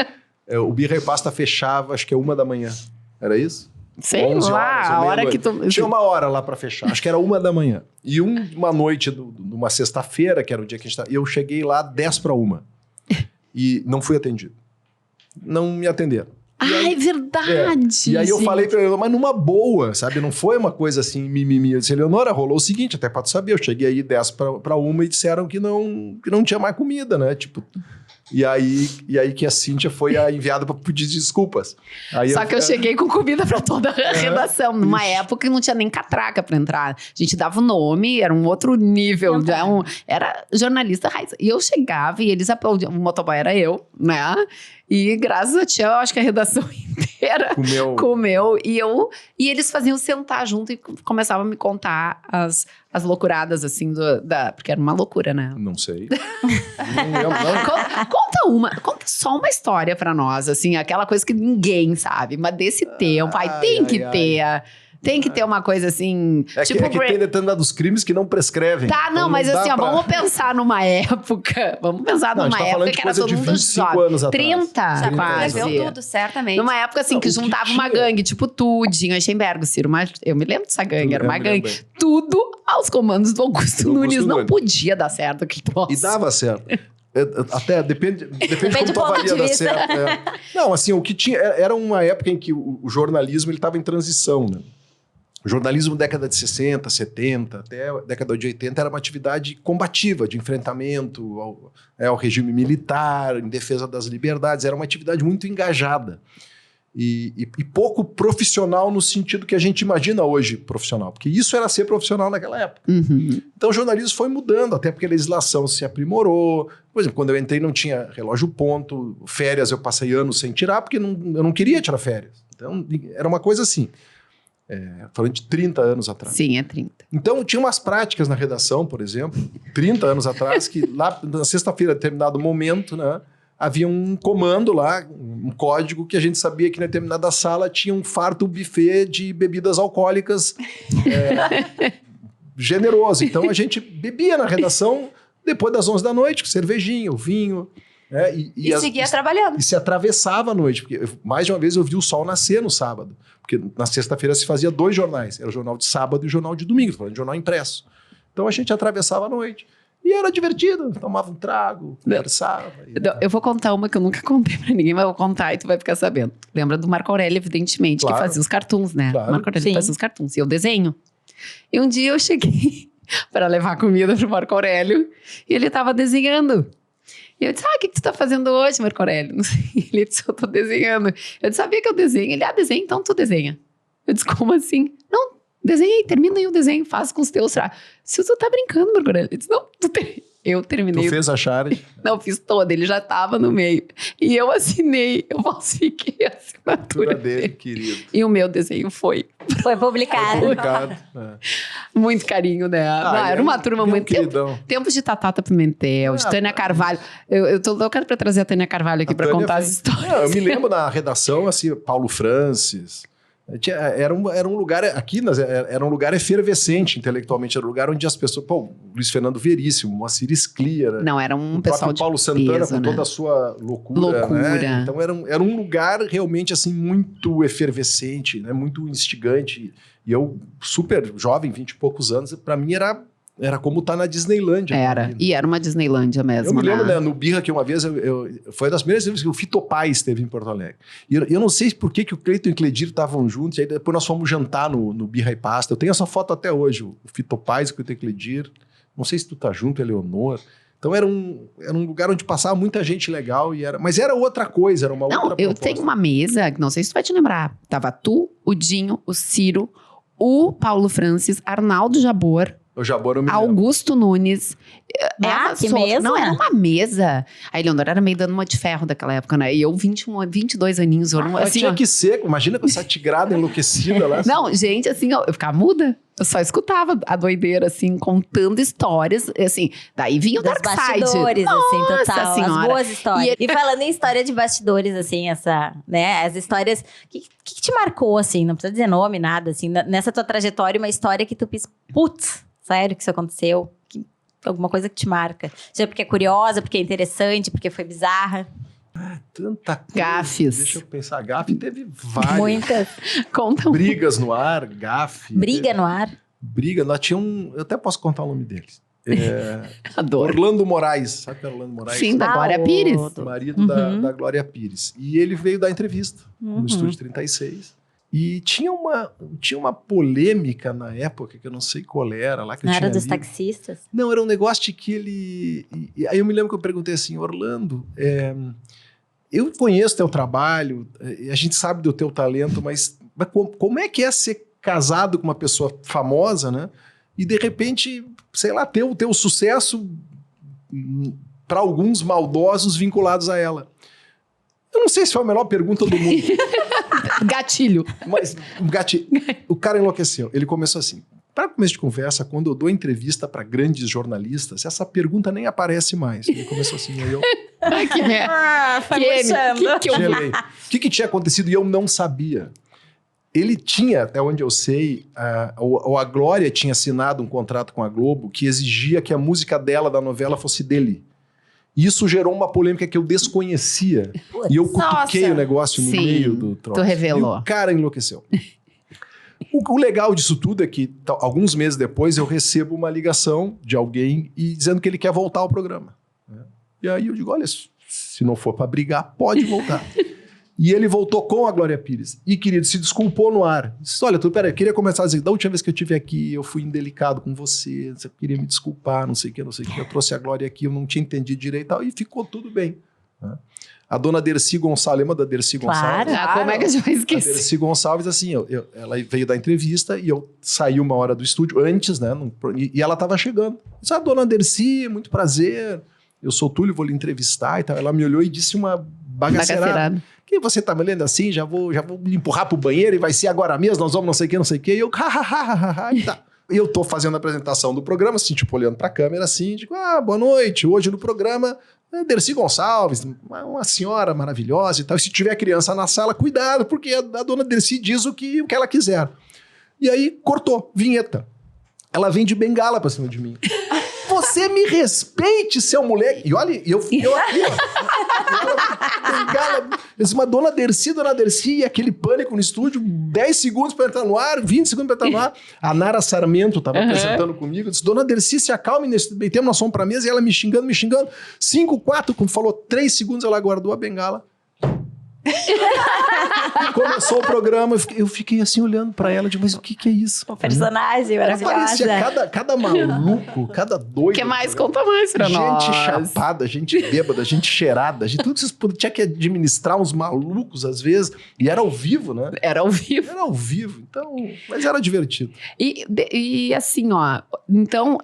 O Birra e Pasta fechava, acho que é 1 da manhã. Era isso? Sei lá, a hora que tu... Tinha 1 hora lá pra fechar. Acho que era 1 da manhã. E uma noite, numa sexta-feira, que era o dia que a gente tava... Eu cheguei lá 10 para 1. E não fui atendido. Não me atenderam. Ai, verdade! E aí eu gente. falei pra Eleonora, mas numa boa, sabe? Não foi uma coisa assim, mimimi. Eu disse, Eleonora, rolou o seguinte, até pra tu saber, eu cheguei aí 10 pra 1 e disseram que não tinha mais comida, né? Tipo... E aí que a Cíntia foi a enviada para pedir desculpas. Aí Só que eu cheguei com comida para toda a redação. Numa época que não tinha nem catraca para entrar. A gente dava o nome, era um outro nível. Era jornalista raiz. E eu chegava e eles aplaudiam. O motoboy era eu, né? E graças a ti, eu acho que a redação inteira comeu. E eles faziam sentar junto e começavam a me contar as loucuradas, assim, porque era uma loucura, né? Não sei. Não lembro, não. Conta só uma história pra nós, assim, aquela coisa que ninguém sabe, mas desse tempo, tem que ter. Tem que ter uma coisa assim. Tipo, que tem determinados crimes que não prescrevem. Tá, não, mas assim, ó, vamos pensar numa época. Vamos pensar numa época que era todo mundo jovem. Anos 30 quase. Escreveu tudo, certamente. Numa época assim, que juntava uma gangue, tipo Tudinho, Eichenberg, Ciro, mas eu me lembro dessa gangue, era uma gangue. Tudo aos comandos do Augusto Nunes. Não podia dar certo aquele troço. E dava certo. Até depende como tu avalia dar certo. Não, assim, o que tinha era uma época em que o jornalismo ele estava em transição, né? O jornalismo década de 60, 70, até a década de 80 era uma atividade combativa, de enfrentamento ao regime militar, em defesa das liberdades. Era uma atividade muito engajada e pouco profissional no sentido que a gente imagina hoje profissional, porque isso era ser profissional naquela época. Uhum. Então o jornalismo foi mudando, até porque a legislação se aprimorou. Por exemplo, quando eu entrei não tinha relógio ponto, férias eu passei anos sem tirar, porque eu não queria tirar férias. Então era uma coisa assim. Falando de 30 anos atrás. Sim, é 30. Então, tinha umas práticas na redação, por exemplo, 30 anos atrás, que lá na sexta-feira, em determinado momento, né, havia um comando lá, um código que a gente sabia que na determinada sala tinha um farto buffet de bebidas alcoólicas generoso. Então, a gente bebia na redação depois das 11 da noite, com cervejinha, o vinho. E seguia trabalhando. E se atravessava a noite, porque mais de uma vez eu vi o sol nascer no sábado. Porque na sexta-feira se fazia 2 jornais. Era o jornal de sábado e o jornal de domingo, falando de jornal impresso. Então a gente atravessava a noite. E era divertido, tomava um trago, conversava. Eu vou contar uma que eu nunca contei pra ninguém, mas eu vou contar e tu vai ficar sabendo. Lembra do Marco Aurélio, evidentemente, claro, que fazia os cartoons, né? Claro. Marco Aurélio fazia os cartoons. E eu desenho. E um dia eu cheguei para levar comida pro Marco Aurélio e ele tava desenhando. E eu disse, o que tu tá fazendo hoje, Marco Aurélio? Não sei. Ele disse, eu tô desenhando. Eu disse, sabia que eu desenho? Ele, desenha, então tu desenha. Eu disse, como assim? Não, desenha aí, termina aí o desenho, faz com os teus. Se tu tá brincando, Marco Aurélio. Ele disse, não, eu terminei. Tu fez a charge? Não, fiz toda, ele já tava no meio. E eu assinei, eu falsifiquei a assinatura dele, querido. E o meu desenho foi publicado. Muito carinho, né? Era uma turma muito... Tempos de Tatata Pimentel, de Tânia Carvalho. Eu tô louca pra trazer a Tânia Carvalho aqui pra contar as histórias. Eu me lembro na redação, assim, Paulo Francis... Era um lugar aqui, era um lugar efervescente intelectualmente, era um lugar onde as pessoas, Luiz Fernando Veríssimo, Moacir Sclia, não, era um pessoal de Paulo Santana peso, com né? toda a sua loucura. Né? Então era um lugar realmente assim muito efervescente, né? Muito instigante. E eu, super jovem, 20 e poucos anos, para mim era como estar na Disneylândia. E era uma Disneylândia mesmo. Eu me lembro, né, no Birra, que uma vez, foi das primeiras vezes que o Fito Paz esteve em Porto Alegre. E eu não sei por que o Cleiton e o Cledir estavam juntos, e aí depois nós fomos jantar no Birra e Pasta. Eu tenho essa foto até hoje, o Fito Paz e o Cleiton e Cledir. Não sei se tu tá junto, Eleonor. Então era um lugar onde passava muita gente legal, mas era outra coisa, era uma outra proposta. Eu tenho uma mesa, não sei se tu vai te lembrar, tava tu, o Dinho, o Ciro, o Paulo Francis, Arnaldo Jabor, O Jabor eu me Augusto Nunes. Que mesa? Não, era uma mesa. A Eleonora era meio dando uma de ferro daquela época, né? E eu, 22 aninhos. Assim, tinha que ser, imagina com essa tigrada enlouquecida lá. Não, gente, assim, eu ficava muda. Eu só escutava a doideira, assim, contando histórias, assim. Daí vinha o Dark Side. Bastidores, assim, total. Senhora. As boas histórias. E falando em história de bastidores, assim, as histórias... que te marcou, assim? Não precisa dizer nome, nada, assim. Nessa tua trajetória, uma história que tu pensa, putz, sério que isso aconteceu? Alguma coisa que te marca. Seja porque é curiosa, porque é interessante, porque foi bizarra. Tanta coisa. Gafes. Deixa eu pensar. Gafe teve várias. Muitas. Brigas no ar, gafe. Briga no ar. Briga. Lá tinha eu até posso contar o nome deles. Adoro. Orlando Moraes. Sabe que é Orlando Moraes? Sim, da Glória o- Pires. Marido da Glória Pires. E ele veio dar entrevista no Estúdio 36. E tinha uma polêmica na época, que eu não sei qual era, lá que Não eu era tinha dos lido. taxistas? Não, era um negócio de que ele... E aí eu me lembro que eu perguntei assim, Orlando, eu conheço teu trabalho, a gente sabe do teu talento, mas como é que é ser casado com uma pessoa famosa, né? E de repente, sei lá, ter o teu sucesso para alguns maldosos vinculados a ela. Eu não sei se foi a melhor pergunta do mundo, Gatilho. mas o cara enlouqueceu. Ele começou assim, para começo de conversa, quando eu dou entrevista para grandes jornalistas, essa pergunta nem aparece mais. Ele começou assim, aí eu Ai, que merda. Foi Que murchando. que eu vi? gelei. O que tinha acontecido e eu não sabia? Ele tinha, até onde eu sei, a Glória tinha assinado um contrato com a Globo que exigia que a música dela, da novela, fosse dele. Isso gerou uma polêmica que eu desconhecia. E eu cutuquei Nossa. o negócio no Sim, meio do troço. tu revelou. E o cara enlouqueceu. O legal disso tudo é que, alguns meses depois, eu recebo uma ligação de alguém dizendo que ele quer voltar ao programa. Né? E aí eu digo, olha, se não for para brigar, pode voltar. E ele voltou com a Glória Pires. E, querido, se desculpou no ar. Disse, olha, peraí, eu queria começar a dizer, da última vez que eu estive aqui, eu fui indelicado com você, você queria me desculpar, não sei o que. Eu trouxe a Glória aqui, eu não tinha entendido direito e tal, e ficou tudo bem. Né? A dona Dercy Gonçalves, lembra da Dercy Claro. Gonçalves? Ah, como é que a gente vai A esquecer? Dercy Gonçalves, assim, ela veio da entrevista e eu saí uma hora do estúdio, antes, né? E ela estava chegando. Disse, dona Dercy, muito prazer, eu sou o Túlio, vou lhe entrevistar e tal. Ela me olhou e disse uma bagaceirada. Que você tá me olhando assim, já vou me empurrar pro banheiro e vai ser agora mesmo, nós vamos não sei o que. E eu, tá. E eu tô fazendo a apresentação do programa, assim, tipo, olhando pra câmera assim, digo, boa noite, hoje no programa, Dercy Gonçalves, uma senhora maravilhosa e tal. E se tiver criança na sala, cuidado, porque a dona Dercy diz o que ela quiser. E aí, cortou, vinheta. Ela vem de bengala pra cima de mim. Você me respeite, seu moleque. E olha, eu aqui, ó. Bengala. Eu disse, mas dona Dercy, e aquele pânico no estúdio, 10 segundos pra entrar no ar, 20 segundos pra entrar no ar. A Nara Sarmento tava apresentando comigo, eu disse, dona Dercy, se acalme, temos nós fomos pra mesa, e ela me xingando. 5, 4, quando falou 3 segundos, ela guardou a bengala. Começou o programa, eu fiquei assim olhando pra ela, digo, mas o que é isso? Um personagem maravilhosa. Parecia cada maluco, cada doido. O que mais? Conta mais pra nós. Gente chapada, gente bêbada, gente cheirada, tudo que vocês tinha que administrar uns malucos às vezes, e era ao vivo, né? Era ao vivo. Era ao vivo, então, mas era divertido. E assim, ó, então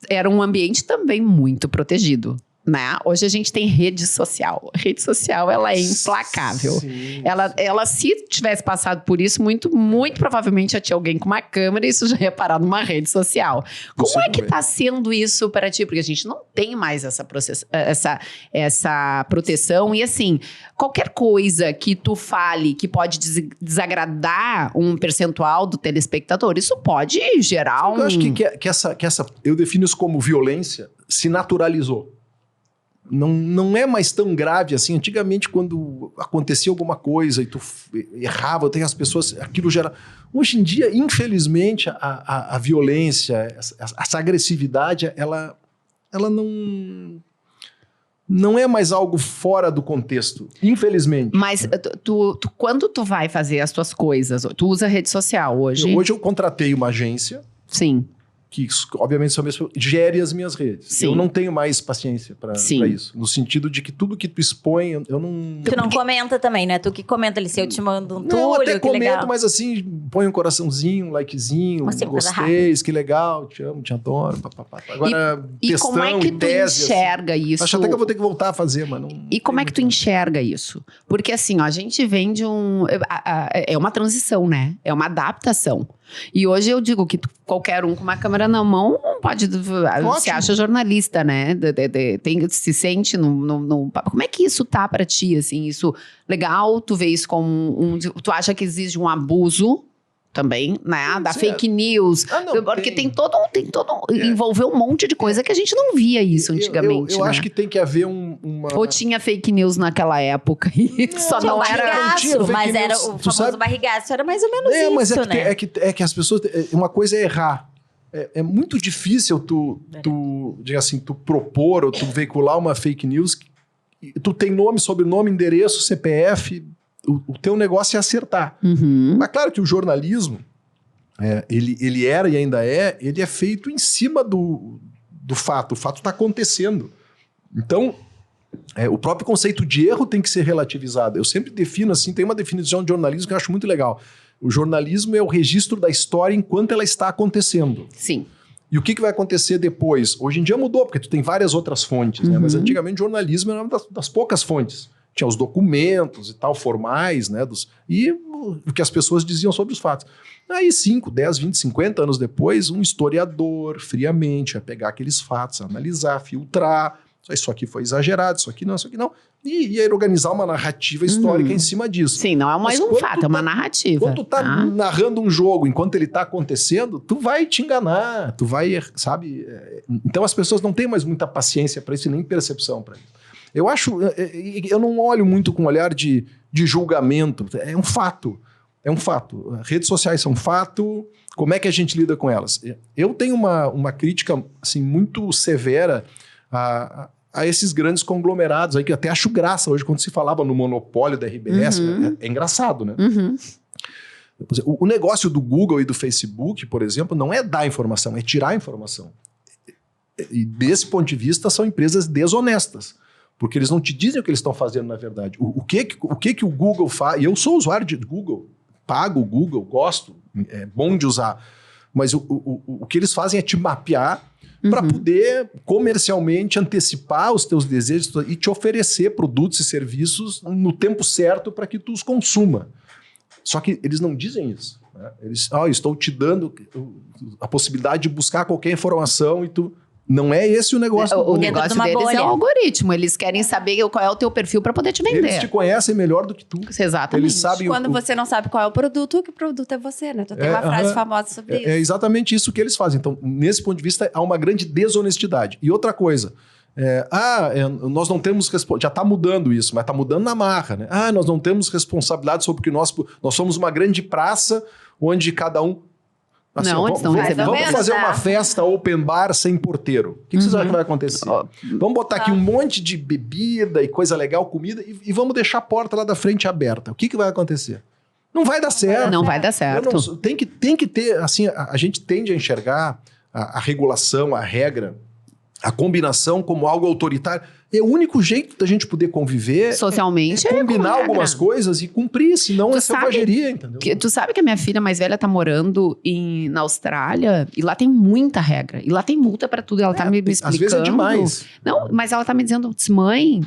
era um ambiente também muito protegido, né? Hoje a gente tem rede social. A rede social, ela é implacável. Sim, Ela, se tivesse passado por isso, muito provavelmente já tinha alguém com uma câmera e isso já ia parar numa rede social. Como é que tá sendo isso para ti? Porque a gente não tem mais essa proteção. E assim, qualquer coisa que tu fale que pode desagradar um percentual do telespectador, isso pode gerar Eu acho que essa, eu defino isso como violência, se naturalizou. Não é mais tão grave assim. Antigamente, quando acontecia alguma coisa e tu errava, tem as pessoas, aquilo gera... Hoje em dia, infelizmente, a violência, essa agressividade, ela não é mais algo fora do contexto, infelizmente. Mas quando tu vai fazer as tuas coisas, tu usa rede social hoje? Hoje eu contratei uma agência... Sim. Que, obviamente, gere as minhas redes. Sim. Eu não tenho mais paciência para isso. No sentido de que tudo que tu expõe, eu não... Tu não comenta também, né? Tu que comenta ali, se eu te mando um Túlio, Não, até que comento, legal. mas assim, põe um coraçãozinho, um likezinho, Mas sempre coisa gostei, que legal, te amo, te adoro, papapá. Agora, E textão como é que tu tese, enxerga assim, isso? acho até que eu vou ter que voltar a fazer, mas não... E como é que tu enxerga isso? Porque assim, ó, a gente vem de é uma transição, né? É uma adaptação. E hoje eu digo que qualquer um com uma câmera na mão pode... Se acha jornalista, né? Se sente no... Como é que isso tá pra ti, assim? Isso legal? Tu vê isso como tu acha que existe um abuso também, né? Da fake news. Não, porque tem todo envolveu um monte de coisa que a gente não via isso antigamente, Eu né? acho que tem que haver uma... Ou tinha fake news naquela época e só Tinha não o era... barrigaço, tinha fake mas news, era o tu famoso sabe? barrigaço, era mais ou menos Mas isso, é né? que as pessoas... Uma coisa é errar. é muito difícil diga assim, tu propor ou tu veicular uma fake news. Tu tem nome, sobrenome, endereço, CPF, o teu negócio é acertar. Mas claro que o jornalismo, ele era e ainda ele é feito em cima do fato. O fato está acontecendo. Então, o próprio conceito de erro tem que ser relativizado. Eu sempre defino assim, tem uma definição de jornalismo que eu acho muito legal. O jornalismo é o registro da história enquanto ela está acontecendo. Sim. E o que vai acontecer depois? Hoje em dia mudou, porque tu tem várias outras fontes, né? Mas antigamente o jornalismo era uma das poucas fontes. Tinha os documentos e tal, formais, né? E o que as pessoas diziam sobre os fatos. Aí 5, 10, 20, 50 anos depois, um historiador, friamente, vai pegar aqueles fatos, analisar, filtrar. Isso aqui foi exagerado, isso aqui não. E ia organizar uma narrativa histórica em cima disso. Sim, não é mais um fato, é uma narrativa. Quando tu tá narrando um jogo enquanto ele tá acontecendo, tu vai te enganar, tu vai, sabe? Então as pessoas não têm mais muita paciência para isso e nem percepção para isso. Eu não olho muito com olhar de julgamento, é um fato. É um fato. Redes sociais são um fato, como é que a gente lida com elas? Eu tenho uma crítica assim, muito severa a esses grandes conglomerados aí, que eu até acho graça hoje, quando se falava no monopólio da RBS, é engraçado, né? O negócio do Google e do Facebook, por exemplo, não é dar informação, é tirar informação. E desse ponto de vista, são empresas desonestas, porque eles não te dizem o que eles estão fazendo na verdade. O que o Google faz, e eu sou usuário de Google, pago o Google, gosto, é bom de usar, mas o que eles fazem é te mapear para poder comercialmente antecipar os teus desejos e te oferecer produtos e serviços no tempo certo para que tu os consuma. Só que eles não dizem isso. Né? Eles, estou te dando a possibilidade de buscar qualquer informação e tu... Não é esse o negócio. O negócio deles é o algoritmo. Eles querem saber qual é o teu perfil para poder te vender. Eles te conhecem melhor do que tu. Exatamente. Eles sabem Quando você não sabe qual é o produto, que produto é você, né? Tu tem uma frase famosa sobre isso. É exatamente isso que eles fazem. Então, nesse ponto de vista, há uma grande desonestidade. E outra coisa, nós não temos... Já está mudando isso, mas está mudando na marra, né? Nós não temos responsabilidade sobre o que nós somos uma grande praça onde cada um... Assim, vamos fazer uma festa open bar sem porteiro. O que vocês acham que vai acontecer? Vamos botar aqui um monte de bebida e coisa legal, comida, e vamos deixar a porta lá da frente aberta. O que vai acontecer? Não vai dar certo. Não vai dar certo. Tem que ter, assim, a gente tende a enxergar a regulação, a regra, a combinação como algo autoritário. É o único jeito da gente poder conviver socialmente, combinar algumas coisas e cumprir, senão é selvageria, entendeu? Tu sabe que a minha filha mais velha tá morando na Austrália e lá tem muita regra. E lá tem multa pra tudo. Ela tá me explicando. Às vezes é demais. Não, mas ela tá me dizendo, mãe,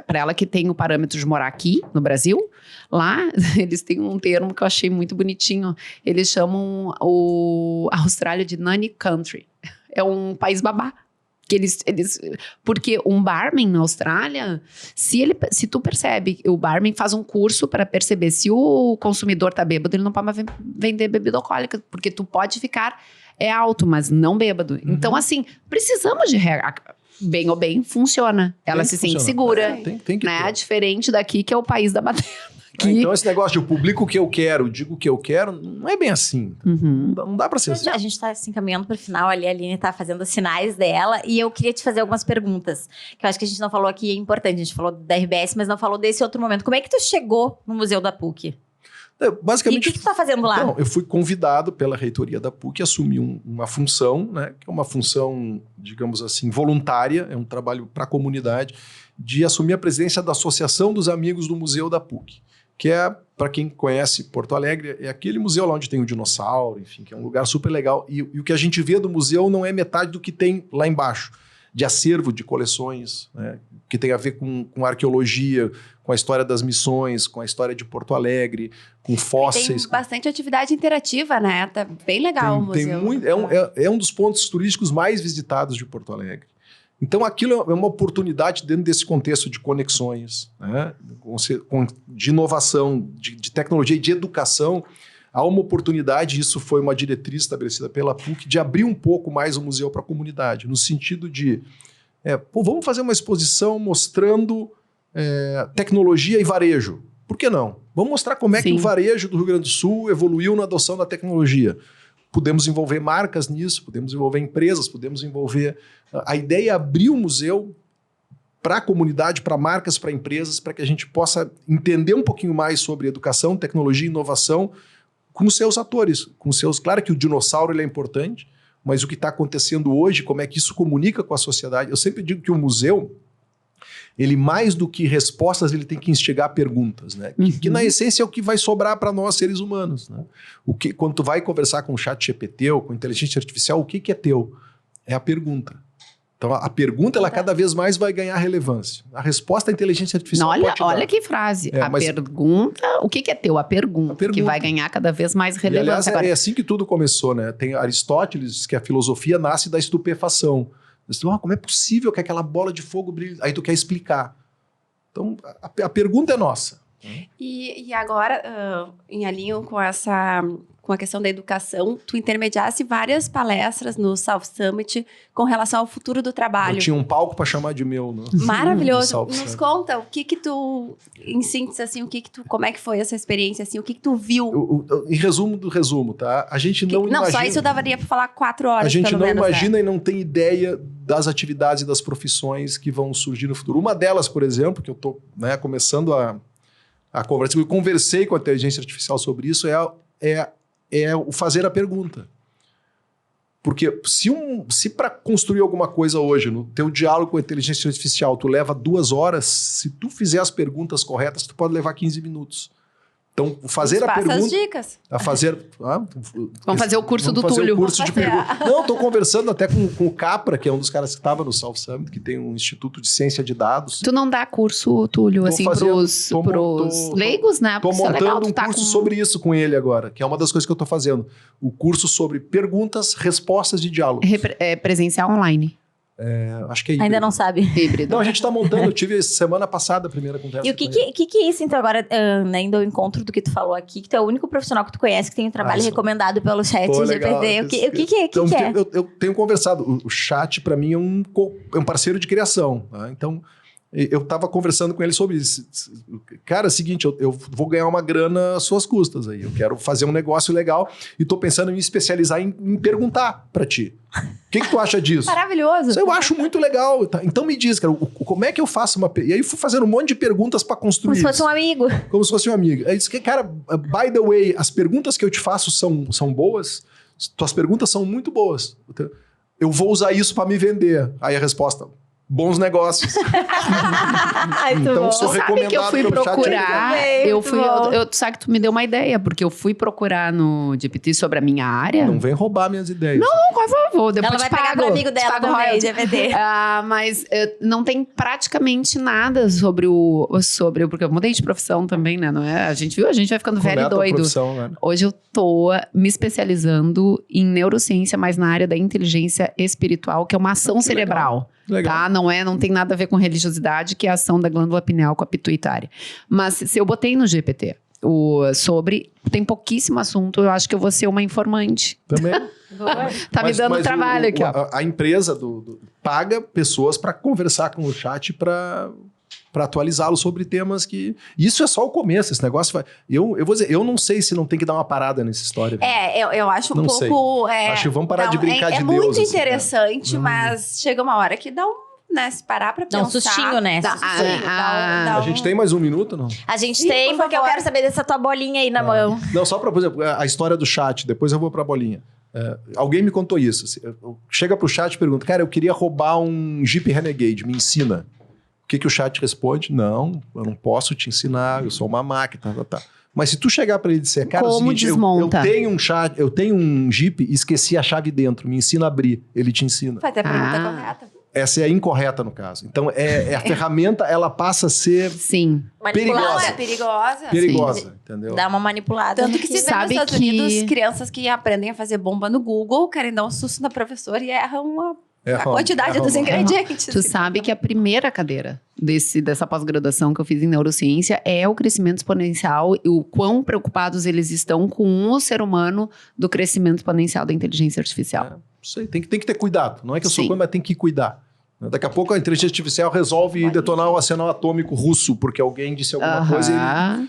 pra ela que tem o parâmetro de morar aqui no Brasil, lá eles têm um termo que eu achei muito bonitinho. Eles chamam a Austrália de nanny country. É um país babá. Porque um barman na Austrália, se tu percebe, o barman faz um curso para perceber se o consumidor tá bêbado, ele não pode mais vender bebida alcoólica, porque tu pode ficar alto, mas não bêbado. Então, assim, precisamos de regra. Bem ou bem, funciona. Ela se sente segura. Tem que né? Diferente daqui, que é o país da baderna. Então esse negócio de eu publico o que eu quero, digo o que eu quero, não é bem assim. Não dá pra ser assim. A gente tá se encaminhando pro final ali, a Aline tá fazendo os sinais dela, e eu queria te fazer algumas perguntas, que eu acho que a gente não falou aqui, é importante, a gente falou da RBS, mas não falou desse outro momento. Como é que tu chegou no Museu da PUC? Basicamente, e o que tu tá fazendo lá? Então, eu fui convidado pela reitoria da PUC a assumir uma função, né, que é uma função, digamos assim, voluntária, é um trabalho para a comunidade, de assumir a presidência da Associação dos Amigos do Museu da PUC. Que é, para quem conhece Porto Alegre, é aquele museu lá onde tem o dinossauro, enfim, que é um lugar super legal. E o que a gente vê do museu não é metade do que tem lá embaixo, de acervo de coleções, né, que tem a ver com arqueologia, com a história das missões, com a história de Porto Alegre, com fósseis. Tem bastante atividade interativa, né? Tá bem legal o museu. É um dos pontos turísticos mais visitados de Porto Alegre. Então, aquilo é uma oportunidade dentro desse contexto de conexões, né? De inovação, de tecnologia e de educação. Há uma oportunidade, isso foi uma diretriz estabelecida pela PUC, de abrir um pouco mais o museu para a comunidade, no sentido de, vamos fazer uma exposição mostrando tecnologia e varejo. Por que não? Vamos mostrar como é que o varejo do Rio Grande do Sul evoluiu na adoção da tecnologia. podemos envolver marcas nisso, podemos envolver empresas, podemos envolver... A ideia é abrir o museu para a comunidade, para marcas, para empresas, para que a gente possa entender um pouquinho mais sobre educação, tecnologia e inovação com os seus atores, com os seus... Claro que o dinossauro ele é importante, mas o que está acontecendo hoje, como é que isso comunica com a sociedade? Eu sempre digo que o museu, ele mais do que respostas, ele tem que instigar perguntas, né? Que na essência é o que vai sobrar para nós, seres humanos, né? Quando tu vai conversar com o ChatGPT ou com inteligência artificial, o que é teu? É a pergunta. Então, a pergunta, ela cada vez mais vai ganhar relevância. A resposta à inteligência artificial olha que frase. Pergunta, o que é teu? A pergunta, que vai ganhar cada vez mais relevância. E, aliás, é assim que tudo começou, né? Tem Aristóteles, que a filosofia nasce da estupefação. Como é possível que aquela bola de fogo brilhe? Aí tu quer explicar. Então, a pergunta é nossa. E agora, em alinho com a questão da educação, tu intermediasse várias palestras no South Summit com relação ao futuro do trabalho. Eu tinha um palco para chamar de meu. No Maravilhoso. Nos conta o que tu, em síntese, assim, como é que foi essa experiência, assim, o que tu viu? Em resumo do resumo, tá? A gente não imagina... Não, só isso daria para falar 4 horas, A gente não menos, imagina né? e não tem ideia das atividades e das profissões que vão surgir no futuro. Uma delas, por exemplo, que eu estou começando a conversar, eu conversei com a inteligência artificial sobre isso, é o fazer a pergunta. Porque se para construir alguma coisa hoje, no teu diálogo com a inteligência artificial, tu leva 2 horas, se tu fizer as perguntas corretas, tu pode levar 15 minutos. Então, fazer a pergunta... as dicas. Vamos fazer o curso do Túlio. Não, estou conversando até com o Capra, que é um dos caras que estava no South Summit, que tem um instituto de ciência de dados. Tu não dá curso, Túlio, assim, pros leigos, né? Estou montando um curso sobre isso com ele agora, que é uma das coisas que eu estou fazendo. O curso sobre perguntas, respostas de diálogo. É presencial online? Acho que é híbrido. Ainda não sabe. Híbrido. Não, a gente está montando. Eu tive semana passada a primeira conversa. E o que é isso, então, agora, ainda o encontro do que tu falou aqui, que tu é o único profissional que tu conhece que tem um trabalho recomendado pelo chat GPT. O que é? Eu tenho conversado. O chat, para mim, é um parceiro de criação. Tá? Então, eu estava conversando com ele sobre isso. Cara, é o seguinte, eu vou ganhar uma grana às suas custas aí. Eu quero fazer um negócio legal e estou pensando em me especializar em perguntar para ti. O que tu acha disso? Maravilhoso. Isso eu acho muito legal. Tá? Então me diz, cara, como é que eu faço uma... E aí fui fazendo um monte de perguntas para construir. Como se fosse um amigo. Como se fosse um amigo. Aí disse que, cara, by the way, as perguntas que eu te faço são boas? Tuas perguntas são muito boas. Eu vou usar isso para me vender. Aí a resposta... Bons negócios. Então, sou recomendado. Sabe que eu fui procurar. Sabe que tu me deu uma ideia, porque eu fui procurar no GPT sobre a minha área. Não vem roubar minhas ideias. Não, por favor, depois ela vai pegar pro amigo dela também, GPT. Mas não tem praticamente nada sobre porque eu mudei de profissão também, né? Não é? A gente vai ficando velho e doido. Né? Hoje eu tô me especializando em neurociência, mas na área da inteligência espiritual, que é uma ação cerebral. Legal. Tá? Não tem nada a ver com religiosidade, que é a ação da glândula pineal com a pituitária. Mas se eu botei no GPT tem pouquíssimo assunto, eu acho que eu vou ser uma informante. Também. Me dando trabalho aqui, ó. A empresa paga pessoas para conversar com o chat para atualizá-lo sobre temas que... Isso é só o começo, esse negócio vai... Eu vou dizer, eu não sei se não tem que dar uma parada nessa história. Eu acho não pouco... Acho que vamos parar de brincar de Deus. É muito assim, interessante, mas chega uma hora que dá se parar pra pensar... Dá um sustinho, né? A gente tem mais 1 minuto, não? A gente tem, porque eu quero saber dessa tua bolinha aí na mão. Não, só para, por exemplo, a história do chat, depois eu vou pra bolinha. Alguém me contou isso. Chega pro chat e pergunta, cara, eu queria roubar um Jeep Renegade, me ensina. O que o chat responde? Não, eu não posso te ensinar, eu sou uma máquina, tá. Mas se tu chegar para ele e disser, cara, como é o seguinte, eu tenho um Jeep e esqueci a chave dentro, me ensina a abrir, ele te ensina. Vai ter a pergunta correta. Essa é a incorreta no caso. Então, a ferramenta, ela passa a ser perigosa. Não, é perigosa. Perigosa, entendeu? Dá uma manipulada. Tanto que se vê nos Estados Unidos, crianças que aprendem a fazer bomba no Google, querem dar um susto na professora e erram a quantidade dos ingredientes. Tu sabe que a primeira cadeira dessa pós-graduação que eu fiz em neurociência é o crescimento exponencial e o quão preocupados eles estão com o ser humano do crescimento exponencial da inteligência artificial. Isso aí, tem que ter cuidado. Não é que eu sou contra, mas tem que cuidar. Daqui a pouco a inteligência artificial resolve detonar o arsenal atômico russo, porque alguém disse alguma coisa.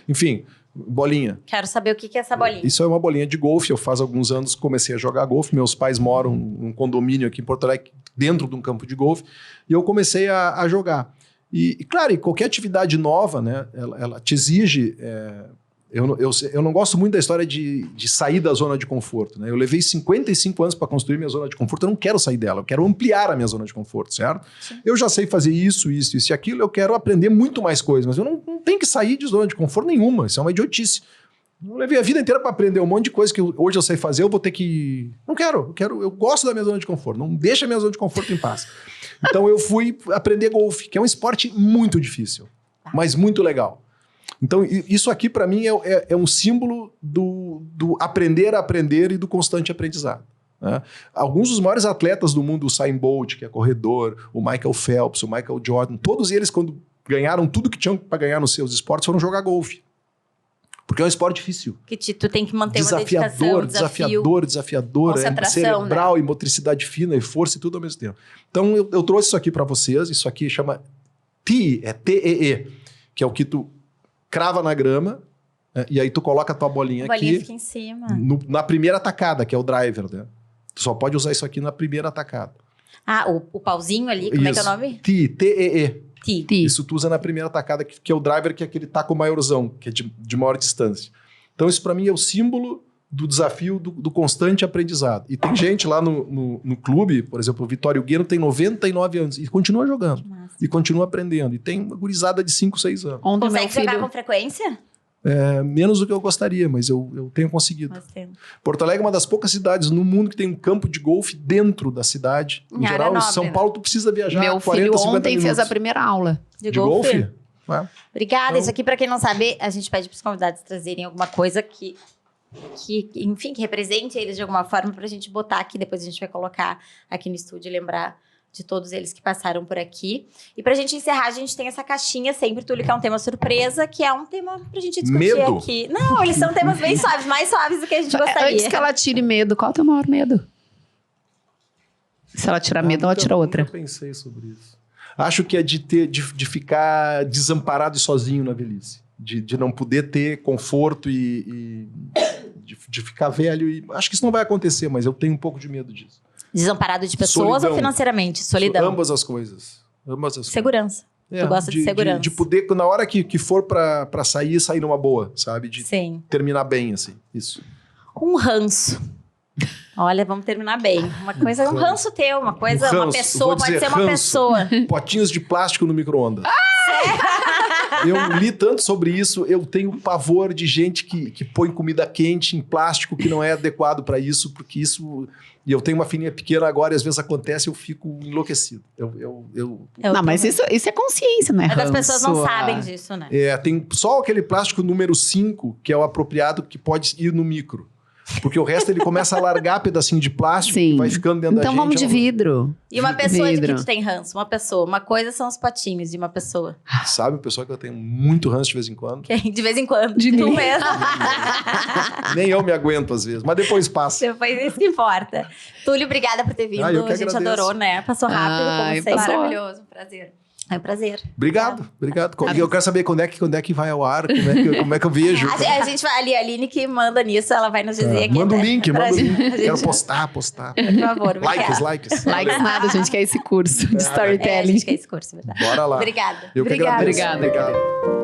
Enfim, Bolinha. Quero saber o que é essa bolinha. Isso é uma bolinha de golfe. Eu faz alguns anos comecei a jogar golfe. Meus pais moram num condomínio aqui em Porto Alegre, dentro de um campo de golfe. E eu comecei a jogar. E claro, qualquer atividade nova, né, ela te exige... Eu não gosto muito da história de sair da zona de conforto, né? Eu levei 55 anos para construir minha zona de conforto. Eu não quero sair dela. Eu quero ampliar a minha zona de conforto, certo? Sim. Eu já sei fazer isso e aquilo. Eu quero aprender muito mais coisas. Mas eu não tenho que sair de zona de conforto nenhuma. Isso é uma idiotice. Eu levei a vida inteira para aprender um monte de coisa que hoje eu sei fazer. Eu vou ter que... Não quero. Eu gosto da minha zona de conforto. Não deixa a minha zona de conforto em paz. Então eu fui aprender golfe, que é um esporte muito difícil, mas muito legal. Então, isso aqui, para mim, é um símbolo do aprender a aprender e do constante aprendizado. Né? Alguns dos maiores atletas do mundo, o Usain Bolt, que é corredor, o Michael Phelps, o Michael Jordan, todos eles, quando ganharam tudo que tinham para ganhar nos seus esportes, foram jogar golfe. Porque é um esporte difícil. Que tu tem que manter uma dedicação, desafiador, cerebral, né? E motricidade fina e força e tudo ao mesmo tempo. Então, eu trouxe isso aqui para vocês. Isso aqui chama TEE, T-E-E, que é o que tu crava na grama, né? E aí tu coloca a tua bolinha aqui. A bolinha fica em cima. Na primeira tacada, que é o driver, né? Tu só pode usar isso aqui na primeira tacada. Ah, o pauzinho ali, como é que é o nome? TEE, T-E-E. TEE. Isso tu usa na primeira tacada, que é o driver, que é aquele taco maiorzão, que é de maior distância. Então isso para mim é o símbolo do desafio do constante aprendizado. E tem gente lá no clube, por exemplo, o Vitório Gueno tem 99 anos e continua jogando. Nossa. E continua aprendendo. E tem uma gurizada de 5, 6 anos. Consegue jogar com frequência? Menos do que eu gostaria, mas eu tenho conseguido. Porto Alegre é uma das poucas cidades no mundo que tem um campo de golfe dentro da cidade. Em geral, em São Paulo, tu precisa viajar 40, 50 minutos. Meu filho ontem fez a primeira aula. De golfe? Obrigada. Então, isso aqui, para quem não sabe, a gente pede para os convidados trazerem alguma coisa que enfim, que represente eles de alguma forma pra gente botar aqui. Depois a gente vai colocar aqui no estúdio e lembrar de todos eles que passaram por aqui. E pra gente encerrar, a gente tem essa caixinha sempre, Túlio, que é um tema surpresa, que é um tema pra gente discutir aqui. Não, eles são temas bem suaves, mais suaves do que a gente gostaria. Antes que ela tire medo, qual é o teu maior medo? Se ela tirar medo, ela tira outra. Eu pensei sobre isso. Acho que é de ficar desamparado e sozinho na velhice. De não poder ter conforto e de ficar velho. E acho que isso não vai acontecer, mas eu tenho um pouco de medo disso. Desamparado de pessoas ou financeiramente? Solidão? Ambas as coisas. Segurança. Tu gosta de segurança. De poder, na hora que for pra sair numa boa, sabe? De terminar bem, assim. Isso. Um ranço. Olha, vamos terminar bem. Uma coisa, um ranço teu, uma coisa, uma pessoa, pode ser uma pessoa. Potinhos de plástico no micro-ondas. Eu li tanto sobre isso, eu tenho pavor de gente que põe comida quente em plástico que não é adequado para isso, porque isso... E eu tenho uma filhinha pequena agora e às vezes acontece eu fico enlouquecido. Não, mas isso é consciência, né? Mas as pessoas não sabem disso, né? Tem só aquele plástico número 5, que é o apropriado, que pode ir no micro. Porque o resto ele começa a largar pedacinho de plástico e vai ficando dentro da gente. Então vamos de vidro. E uma pessoa de que tu tem ranço? Uma pessoa. Uma coisa são os potinhos de uma pessoa. Sabe, uma pessoa que eu tenho muito ranço de vez em quando? De vez em quando. De tu mim. mesmo. Nem eu me aguento às vezes, mas depois passa. Depois isso que importa. Túlio, obrigada por ter vindo. Eu que a gente agradeço. adorou, né? Passou rápido, como sempre. Maravilhoso, prazer. É um prazer. Obrigado. Eu quero saber quando é que vai ao ar, como é que eu vejo. A gente vai ali, a Aline que manda nisso, ela vai nos dizer aqui. Manda o link, gente... Quero postar. Por favor, obrigada. Likes. Likes nada, a gente quer esse curso de storytelling. A gente quer esse curso, verdade. Bora lá. Obrigada. Eu que agradeço. Obrigada.